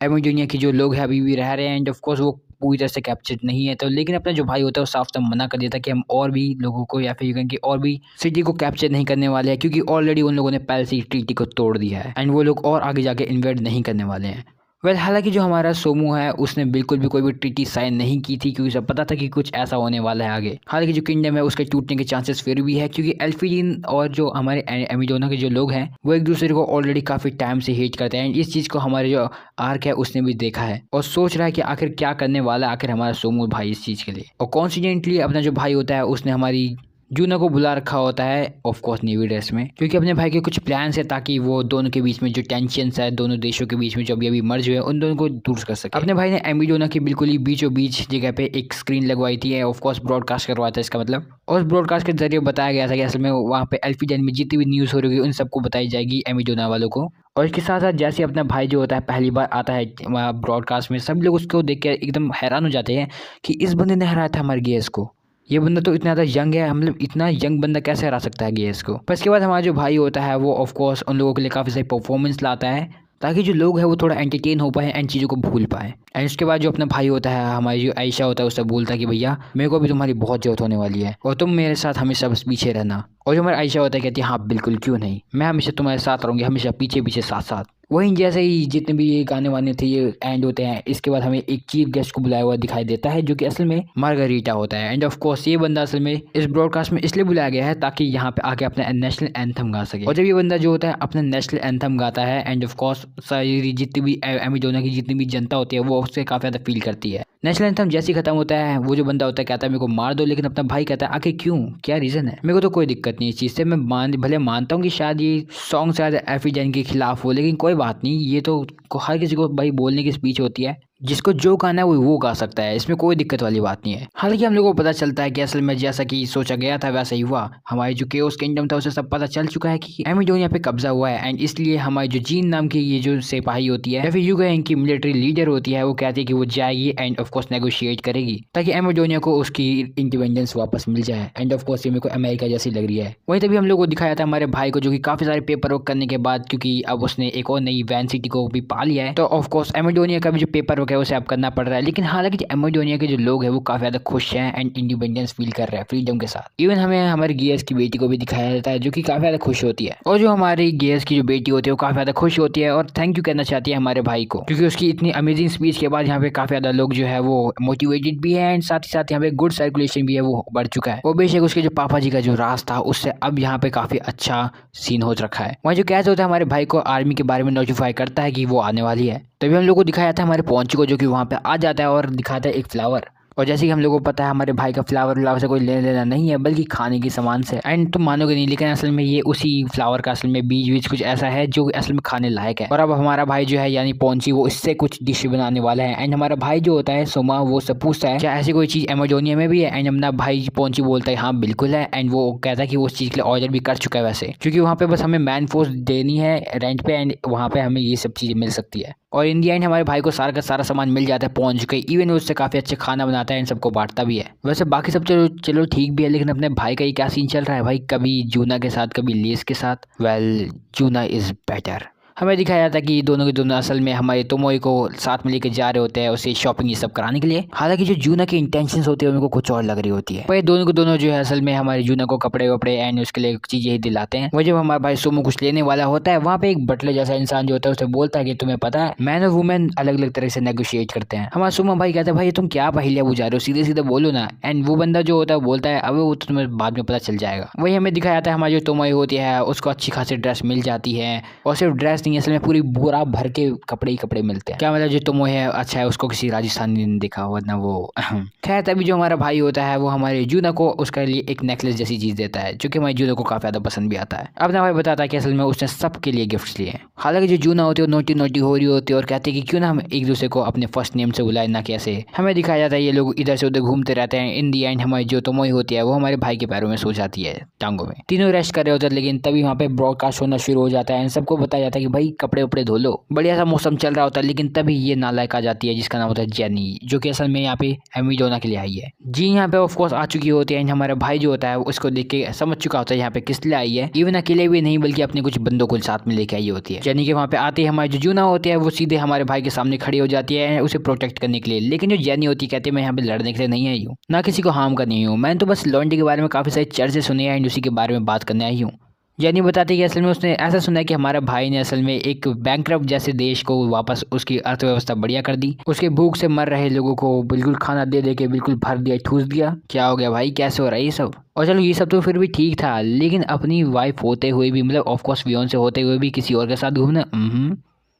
एमेजोनिया के जो लोग हैं अभी भी रह रहे हैं, एंड ऑफ कोर्स वो पूरी तरह से कैप्चर्ड नहीं है। तो लेकिन अपना जो भाई होता है वो साफ साफ मना कर देता है कि हम और भी लोगों को या फिर कि और भी सिटी को कैप्चर नहीं करने वाले हैं, क्योंकि ऑलरेडी उन लोगों ने पहले से ही ट्रीटी को तोड़ दिया है, एंड वो लोग और आगे जाके इन्वेड नहीं करने वाले हैं। हालांकि जो हमारा सोमू है उसने बिल्कुल भी कोई भी ट्रीटी साइन नहीं की थी, क्योंकि उसे पता था कि कुछ ऐसा होने वाला है आगे। हालांकि जो किंगडम है उसके टूटने के चांसेस फिर भी है, क्योंकि एल्फिडीन और जो हमारे एमिडोना के जो लोग हैं वो एक दूसरे को ऑलरेडी काफी टाइम से हेट करते हैं, एंड इस चीज को हमारे जो आर्क है उसने भी देखा है और सोच रहा है कि आखिर क्या करने वाला है आखिर हमारा सोमू भाई इस चीज के लिए। और कॉन्सिडेंटली अपना जो भाई होता है उसने हमारी जूना को बुला रखा होता है ऑफ कोर्स नेवी ड्रेस में, क्योंकि अपने भाई के कुछ प्लान्स है ताकि वो दोनों के बीच में जो टेंशन्स है दोनों देशों के बीच में जो अभी मर्ज हुए उन दोनों को दूर कर सके। अपने भाई ने एमिडोना की बिल्कुल ही बीचों बीच जगह पे एक स्क्रीन लगवाई थी, ऑफ कोर्स ब्रॉडकास्ट करवाया था इसका मतलब, और उस ब्रॉडकास्ट के जरिए बताया गया था कि असल में वहाँ पे एल्फिडन में जितनी भी न्यूज़ हो रही है उन सबको बताई जाएगी एमिडोना वालों को। और इसके साथ साथ जैसे अपना भाई जो होता है पहली बार आता है वहाँ ब्रॉडकास्ट में, सब लोग उसको देख के एकदम हैरान हो जाते हैं कि इस बंदे ने हराया था हमारे गेस को, ये बंदा तो इतना ज़्यादा यंग है, मतलब इतना यंग बंदा कैसे हरा सकता है गेस को। पर इसके बाद हमारा जो भाई होता है वो ऑफ कोर्स उन लोगों के लिए काफ़ी सारी परफॉर्मेंस लाता है ताकि जो लोग हैं वो थोड़ा एंटरटेन हो पाए एंड चीज़ों को भूल पाए। एंड उसके बाद जो अपना भाई होता है हमारी जो आयशा होता है उससे बोलता है कि भैया मेरे को भी तुम्हारी बहुत ज़रूरत होने वाली है और तुम मेरे साथ हमेशा बस पीछे रहना। और जो हमारा आयशा होता है कहती है हाँ बिल्कुल क्यों नहीं, मैं हमेशा तुम्हारे साथ रहूँगी, हमेशा पीछे पीछे साथ साथ। वहीं जैसे ही जितने भी ये गाने वाने थे ये एंड होते हैं, इसके बाद हमें एक चीफ गेस्ट को बुलाया हुआ दिखाई देता है जो कि असल में मार्गरीटा होता है। एंड ऑफ कोर्स ये बंदा असल में इस ब्रॉडकास्ट में इसलिए बुलाया गया है ताकि यहाँ पे आके अपना नेशनल एंथम गा सके। और जब ये बंदा जो होता है अपना नेशनल एंथम गाता है एंड ऑफ कोर्स सारी जितनी भी एमिडोना की जितनी भी जनता होती है वो उससे काफ़ी ज़्यादा फील करती है। नेशनल एंथम जैसे ही खत्म होता है वो जो बंदा होता है कहता है मेरे को मार दो, लेकिन अपना भाई कहता है आखिर क्यों, क्या रीज़न है। मेरे को तो कोई दिक्कत नहीं इस चीज़ से, मैं भले मानता हूँ कि शायद ये सॉन्ग शायद एफिजन के खिलाफ हो, लेकिन कोई बात नहीं, ये तो हर किसी को भाई बोलने की स्पीच होती है, जिसको जो गाना है वो गा सकता है, इसमें कोई दिक्कत वाली बात नहीं है। हालांकि हम लोगों को पता चलता है कि असल में जैसा कि सोचा गया था वैसा ही हुआ, हमारी जो केओस किंगडम था उसे सब पता चल चुका है कि एमिडोनिया पे कब्जा हुआ है। एंड इसलिए हमारी जो जीन नाम की ये जो सिपाही होती है या फिर यू गए इनकी मिलिट्री लीडर होती है वो कहती है कि वो जाएगी एंड ऑफ कोर्स नेगोशिएट करेगी ताकि एमिडोनिया को उसकी इंडिपेंडेंस वापस मिल जाए। एंड ऑफ कोर्स ये मेरे को अमेरिका जैसी लग रही है। वहीं तभी हम लोग को दिखाया था हमारे भाई को जो कि काफी सारे पेपर वर्क करने के बाद, क्योंकि अब उसने एक और नई वैन सिटी को भी पा लिया है, तो ऑफ कोर्स एमिडोनिया का भी जो पेपर वर्क है उसे अब करना पड़ रहा है। लेकिन हालांकि जो अमेजोनिया के जो लोग हैं वो काफी ज्यादा खुश हैं एंड इंडिपेंडेंस फील कर रहे हैं फ्रीडम के साथ। इवन हमें हमारे गियर्स की बेटी को भी दिखाया जाता है जो कि काफी ज्यादा खुश होती है, और जो हमारी गियर्स की जो बेटी होती है वो काफी ज्यादा खुश होती है और थैंक यू कहना चाहती है हमारे भाई को, क्योंकि उसकी इतनी अमेजिंग स्पीच के बाद यहाँ पे काफी ज्यादा लोग जो है वो मोटिवेटेड भी है एंड साथ ही साथ यहाँ पे गुड सर्कुलेशन भी है वो बढ़ चुका है। वो बेशक उसके जो पापा जी का जो राज था उससे अब यहाँ पे काफी अच्छा सीन हो रखा है। वहाँ जो कैच होता है हमारे भाई को आर्मी के बारे में नोटिफाई करता है कि वो आने वाली है। तभी हम लोग को दिखाया था हमारे पहुंची को जो कि वहाँ पे आ जाता है और दिखाता है एक फ्लावर, और जैसे कि हम लोगों को पता है हमारे भाई का फ्लावर से कोई लेना देना नहीं है बल्कि खाने के सामान से। एंड तुम मानोगे नहीं लेकिन असल में ये उसी फ्लावर का असल में बीज कुछ ऐसा है जो असल में खाने लायक है। और अब हमारा भाई जो है यानी पौंची वो इससे कुछ डिश बनाने वाला है। एंड हमारा भाई जो होता है सोमा वो सब पूछता है क्या ऐसी कोई चीज़ अमेजोनिया में भी है। एंड अपना भाई पौंची बोलता है हाँ बिल्कुल है। एंड वो कहता है कि वो उस चीज़ के लिए ऑर्डर भी कर चुका है वैसे, क्योंकि वहाँ पे बस हमें मैन फोर्स देनी है रेंट पे एंड वहाँ पे हमें ये सब चीज़ें मिल सकती है। और इन दी एंड हमारे भाई को सारा का सारा सामान मिल जाता है पहुंच के। इवन उससे काफ़ी अच्छे खाना बनाता है एंड सबको बांटता भी है। वैसे बाकी सब चलो ठीक भी है, लेकिन अपने भाई का ये क्या सीन चल रहा है भाई, कभी जूना के साथ कभी लेस के साथ। Well Juna is better. हमें दिखाया जाता है कि दोनों के दोनों असल में हमारे तोमोई को साथ में लेके जा रहे होते हैं उसे शॉपिंग ये सब कराने के लिए। हालांकि जो जूना की इंटेंशंस होती है उनको कुछ और लग रही होती है। भाई दोनों के दोनों जो है असल में हमारे जूना को कपड़े वपड़े एंड उसके लिए चीजें ही दिलाते हैं। वह जब हमारा भाई सोमो कुछ लेने वाला होता है वहाँ पे एक बटलर जैसा इंसान जो होता है उसे बोलता है कि तुम्हें पता है मैन और वुमेन अलग अलग तरह से नेगोशिएट करते हैं। हमारा सोमो भाई कहता है भाई तुम क्या पहेलियां बुझा रहे हो, सीधे सीधे बोलो ना। एंड वो बंदा जो होता है बोलता है अब वो तो तुम्हें बाद में पता चल जाएगा। वही हमें दिखाया जाता है हमारी जो तोमोई होती है उसको अच्छी खासी ड्रेस मिल जाती है, और सिर्फ ड्रेस नहीं असल में पूरी बोरा भर के कपड़े ही कपड़े मिलते हैं। क्या मतलब जो तोमोई है अच्छा है उसको किसी राजस्थानी ने देखा वरना वो खैर। तभी जो हमारा भाई होता है वो हमारे जूना को उसके लिए एक नेकलेस जैसी चीज देता है जो कि हमारे जूना को काफी ज्यादा पसंद भी आता है। अपना भाई बताता है कि असल में उसने सबके लिए गिफ्ट्स लिए। हालांकि जो जूना होती है नोटी नोटी हो रही होती है और कहते हैं कि क्यों ना हम एक दूसरे को अपने फर्स्ट नेम से बुलाए ना कैसे। हमें दिखाया जाता है ये लोग इधर से उधर घूमते रहते हैं। इन दी एंड हमारी जो तोमोई होती है वो हमारे भाई के पैरों में सो जाती है टांगों में। तीनों रेस्ट कर रहे होते हैं, लेकिन तभी वहाँ पे ब्रॉडकास्ट होना शुरू हो जाता है। सबको बताया जाता है कि भाई कपड़े वपड़े धो लो। बढ़िया सा मौसम चल रहा होता है, लेकिन तभी ये नालायक आ जाती है जिसका नाम होता है जेनी, जो कि असल में यहाँ पे अमेजोना के लिए आई है। जी यहाँ पे ऑफ कोर्स आ चुकी होती है। हमारा भाई जो होता है उसको देख के समझ चुका होता है यहाँ पे किस लिए आई है। इवन अकेले भी नहीं बल्कि अपने कुछ बंदों को साथ में लेके आई होती है। जेनी के वहाँ पे आते ही हमारी जो जूना होती है वो सीधे हमारे भाई के सामने खड़ी हो जाती है उसे प्रोटेक्ट करने के लिए। लेकिन जो जेनी होती है कहती है मैं यहाँ पे लड़ने के लिए नहीं आई हूँ, ना किसी को हार्म करनी हूँ, मैंने तो बस लॉन्ड्री के बारे में काफी सारी चर्चे सुनी है एंड उसी के बारे में बात करने आई हूँ। जेनी बताती है कि असल में उसने ऐसा सुना है कि हमारा भाई ने असल में एक बैंकरप्ट जैसे देश को वापस उसकी अर्थव्यवस्था बढ़िया कर दी। उसके भूख से मर रहे लोगों को बिल्कुल खाना दे दे के बिल्कुल भर दिया, ठूस दिया। क्या हो गया भाई, कैसे हो रहा है ये सब। और चलो ये सब तो फिर भी ठीक था, लेकिन अपनी वाइफ होते हुए भी मतलब ऑफकोर्स फियोंसे होते हुए भी किसी और के साथ घूमना,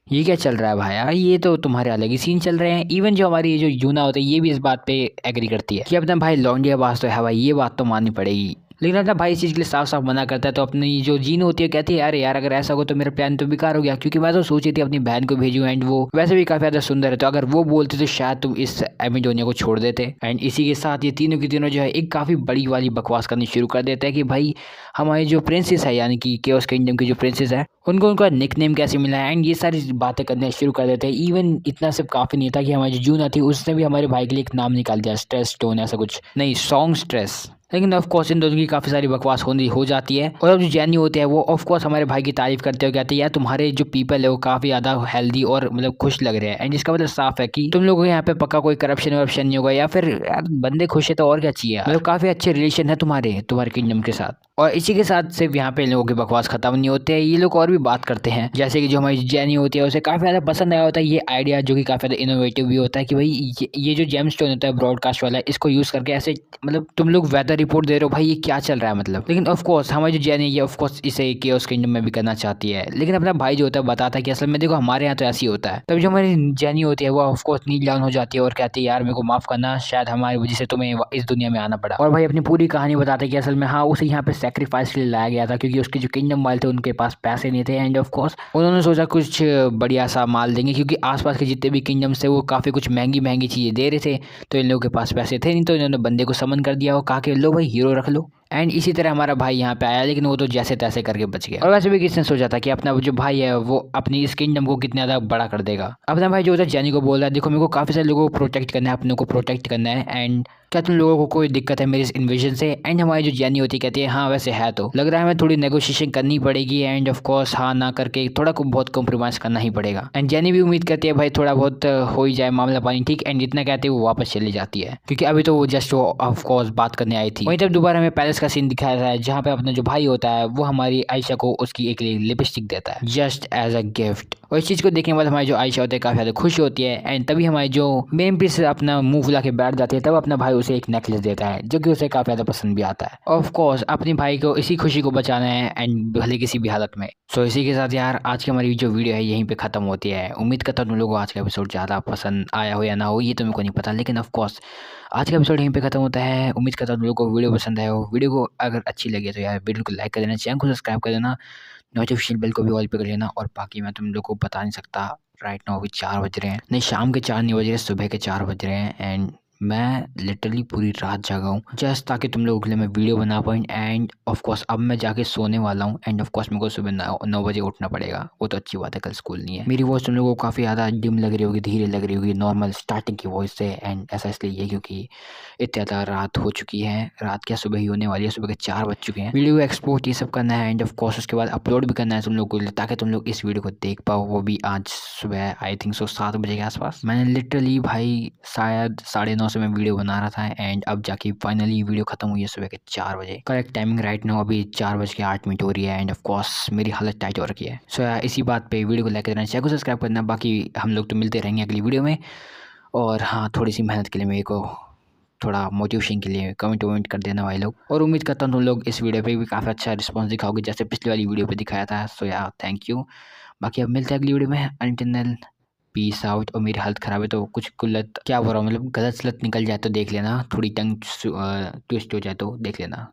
ये क्या चल रहा है भाई, ये तो तुम्हारे अलग ही सीन चल रहे हैं। इवन जो हमारी जो जूना होता है ये भी इस बात पे एग्री करती है कि अपना भाई लौंडिया बास तो है भाई, ये बात तो माननी पड़ेगी। लेकिन अपना भाई इस चीज़ के लिए साफ साफ मना करता है। तो अपनी जो जीन होती है कहती है अरे यार अगर ऐसा हो तो मेरा प्लान तो बेकार हो गया, क्योंकि मैं तो सोची थी अपनी बहन को भेजूं एंड वो वैसे भी काफ़ी ज़्यादा सुंदर है, तो अगर वो बोलते तो शायद तुम इस अमेजोनिया को छोड़ देते। एंड इसी के साथ ये तीनों की तीनों जो है एक काफ़ी बड़ी वाली बकवास करनी शुरू कर देते हैं कि भाई हमारी जो प्रिंसेस है यानी कि केओस किंगडम की जो प्रिंसेस है उनको उनका निकनेम कैसे मिला है एंड ये सारी बातें करने शुरू कर देते हैं। इवन इतना सब काफ़ी नहीं था कि हमारी जो जूना थी उसने भी हमारे भाई के लिए एक नाम निकाल दिया, स्ट्रेस स्टोन ऐसा कुछ नहीं, सॉन्ग स्ट्रेस। लेकिन ऑफ कोर्स इन दोनों की काफ़ी सारी बकवास हो जाती है। और अब जो जेनी होते हैं वो ऑफ कोर्स हमारे भाई की तारीफ करते हुए कहते हैं यार तुम्हारे जो पीपल है वो काफ़ी ज़्यादा हेल्दी और मतलब खुश लग रहे हैं। एंड इसका मतलब साफ है कि तुम लोगों के यहाँ पे पक्का कोई करप्शन वरप्शन नहीं होगा, या फिर यार बंदे खुश है तो और क्या चाहिए। मतलब काफ़ी अच्छे रिलेशन है तुम्हारे किंगडम के साथ। और इसी के साथ सिर्फ यहाँ पे इन लोगों की बकवास खत्म नहीं होते हैं, ये लोग और भी बात करते हैं। जैसे कि जो हमारी जेनी होती है उसे काफ़ी ज़्यादा पसंद आया होता है ये आइडिया, जो कि काफ़ी ज़्यादा इनोवेटिव भी होता है कि भाई ये जो जेम स्टोन होता है ब्रॉडकास्ट वाला, इसको यूज़ करके ऐसे मतलब तुम लोग वेदर रिपोर्ट दे रहे हो भाई, ये क्या चल रहा है मतलब। लेकिन ऑफ कोर्स हमारी जो जेनी है ऑफ कोर्स इसे केओस किंगडम में भी करना चाहती है, लेकिन अपना भाई जो होता है बताता है कि असल में देखो हमारे यहाँ तो ऐसी होता है। तब जो हमारी जेनी होती है वो ऑफ कोर्स नील डाउन हो जाती है और कहती है यार मेरे को माफ़ करना, शायद हमारी वजह से तुम्हें इस दुनिया में आना पड़ा। और भाई अपनी पूरी कहानी बताते हैं कि असल में हाँ उसे यहाँ पे सेक्रीफाइस के लिए लाया गया था, क्योंकि उसके जो किंगडम वाले थे उनके पास पैसे नहीं थे। एंड ऑफ कोर्स उन्होंने सोचा कुछ बढ़िया सा माल देंगे, क्योंकि आसपास के जितने भी किंगडम्स थे वो काफ़ी कुछ महंगी महंगी चीज़ें दे रहे थे, तो इन लोगों के पास पैसे थे नहीं, तो इन्होंने बंदे को समन कर दिया और कहा कि लो भाई हीरो रख लो। एंड इसी तरह हमारा भाई यहाँ पे आया, लेकिन वो तो जैसे तैसे करके बच गया। और वैसे भी किसने सोचा था कि अपना जो भाई है वो अपनी इस किंगडम को कितना ज़्यादा बड़ा कर देगा। अपना भाई जो होता है जेनी को बोल रहा है, देखो मेरे को काफ़ी सारे लोगों को प्रोटेक्ट करना है, अपने को प्रोटेक्ट करना है, एंड क्या तुम लोगों को कोई दिक्कत है मेरी इस इन्वेजन से। एंड हमारी जो जेनी होती कहती है हाँ वैसे है, तो लग रहा है हमें थोड़ी नेगोशिएशन करनी पड़ेगी, एंड ऑफ कोर्स हाँ ना करके थोड़ा को बहुत कॉम्प्रोमाइज़ करना ही पड़ेगा। एंड जेनी भी उम्मीद करती है भाई थोड़ा बहुत हो ही जाए मामला पानी ठीक। एंड जितना कहते हैं वो वापस चली जाती है, क्योंकि अभी तो वो जस्ट वो ऑफ कोर्स बात करने आई थी। वहीं तब दोबारा हमें पैलेस का सीन दिखाया था, जहाँ पे अपना जो भाई होता है वो हमारी आयशा को उसकी एक लिपस्टिक देता है जस्ट एज अ गिफ्ट। और इस चीज़ को देखने के बाद हमारी जो आयशा होती है काफ़ी ज़्यादा खुश होती है। एंड तभी हमारी जो मेन पीस अपना मुंह फुला के बैठ जाती है, तब अपना भाई उसे एक नेकलेस देता है जो कि उसे काफ़ी ज़्यादा पसंद भी आता है। ऑफ कोर्स अपने भाई को इसी खुशी को बचाना है, एंड भले किसी भी हालत में। सो इसी के साथ यार आज की हमारी जो वीडियो है यहीं पे ख़त्म होती है। उम्मीद करता हूँ तुम लोगों को आज का एपिसोड ज़्यादा पसंद आया हो या ना हो ये तो मेरे को नहीं पता, लेकिन ऑफ कोर्स आज का एपिसोड यहीं पे खत्म होता है। उम्मीद करता हूँ तुम लोगों को वीडियो पसंद आया हो। वीडियो को अगर अच्छी लगे तो यार वीडियो को लाइक कर देना, चैनल को सब्सक्राइब कर देना, नोटिफिकेशन बेल को भी ऑल पे कर लेना। और बाकी मैं तुम लोग को बता नहीं सकता, राइट नाउ अभी 4 बज रहे हैं, नहीं शाम के 4 नहीं बज रहे, सुबह के 4 बज रहे हैं। एंड मैं लिटरली पूरी रात जागा हूँ जस्ट ताकि तुम लोगों के लिए मैं वीडियो बना पाऊँ। एंड ऑफ कोर्स अब मैं जाके सोने वाला हूँ। एंड ऑफ कोर्स मेरे को सुबह 9 बजे उठना पड़ेगा, वो तो अच्छी बात है, कल स्कूल नहीं है। मेरी वॉइस तुम लोगों को काफ़ी ज़्यादा डिम लग रही होगी, धीरे लग रही होगी नॉर्मल स्टार्टिंग की वॉइस से। एंड ऐसा इसलिए है क्योंकि इतनी ज़्यादा रात हो चुकी है, रात क्या सुबह ही होने वाली है, सुबह के 4 बज चुके हैं। वीडियो एक्सपोर्ट ये सब करना है, एंड ऑफ कोर्स उसके बाद अपलोड भी करना है तुम लोगों को, ताकि तुम लोग इस वीडियो को देख पाओ, वो भी आज सुबह आई थिंक 7 बजे के आसपास। मैंने लिटरली भाई शायद 9:30 से मैं वीडियो बना रहा था, एंड अब जाके फाइनली वीडियो खत्म हुई है सुबह के 4 बजे। करेक्ट टाइमिंग राइट नाउ अभी 4:08 हो रही है। एंड ऑफ कोर्स मेरी हालत टाइट हो रखी है। सो यार इसी बात पे वीडियो को लाइक करना, चैनल को सब्सक्राइब करना। बाकी हम लोग तो मिलते रहेंगे अगली वीडियो में। और हाँ थोड़ी सी मेहनत के लिए मेरे को थोड़ा मोटिवेशन के लिए कमेंट वमेंट कर देना भाई लोग। और उम्मीद करता हूँ तुम लोग इस वीडियो पे भी काफ़ी अच्छा रिस्पांस दिखाओगे जैसे पिछली वाली वीडियो पे दिखाया था। सो यार थैंक यू। बाकी अब मिलते हैं अगली वीडियो में। Until then peace out. और मेरी हालत ख़राब है तो कुछ गलत क्या बोल रहा हूँ, मतलब गलत सलत निकल जाए तो देख लेना, थोड़ी टंग ट्विस्ट हो जाए तो देख लेना।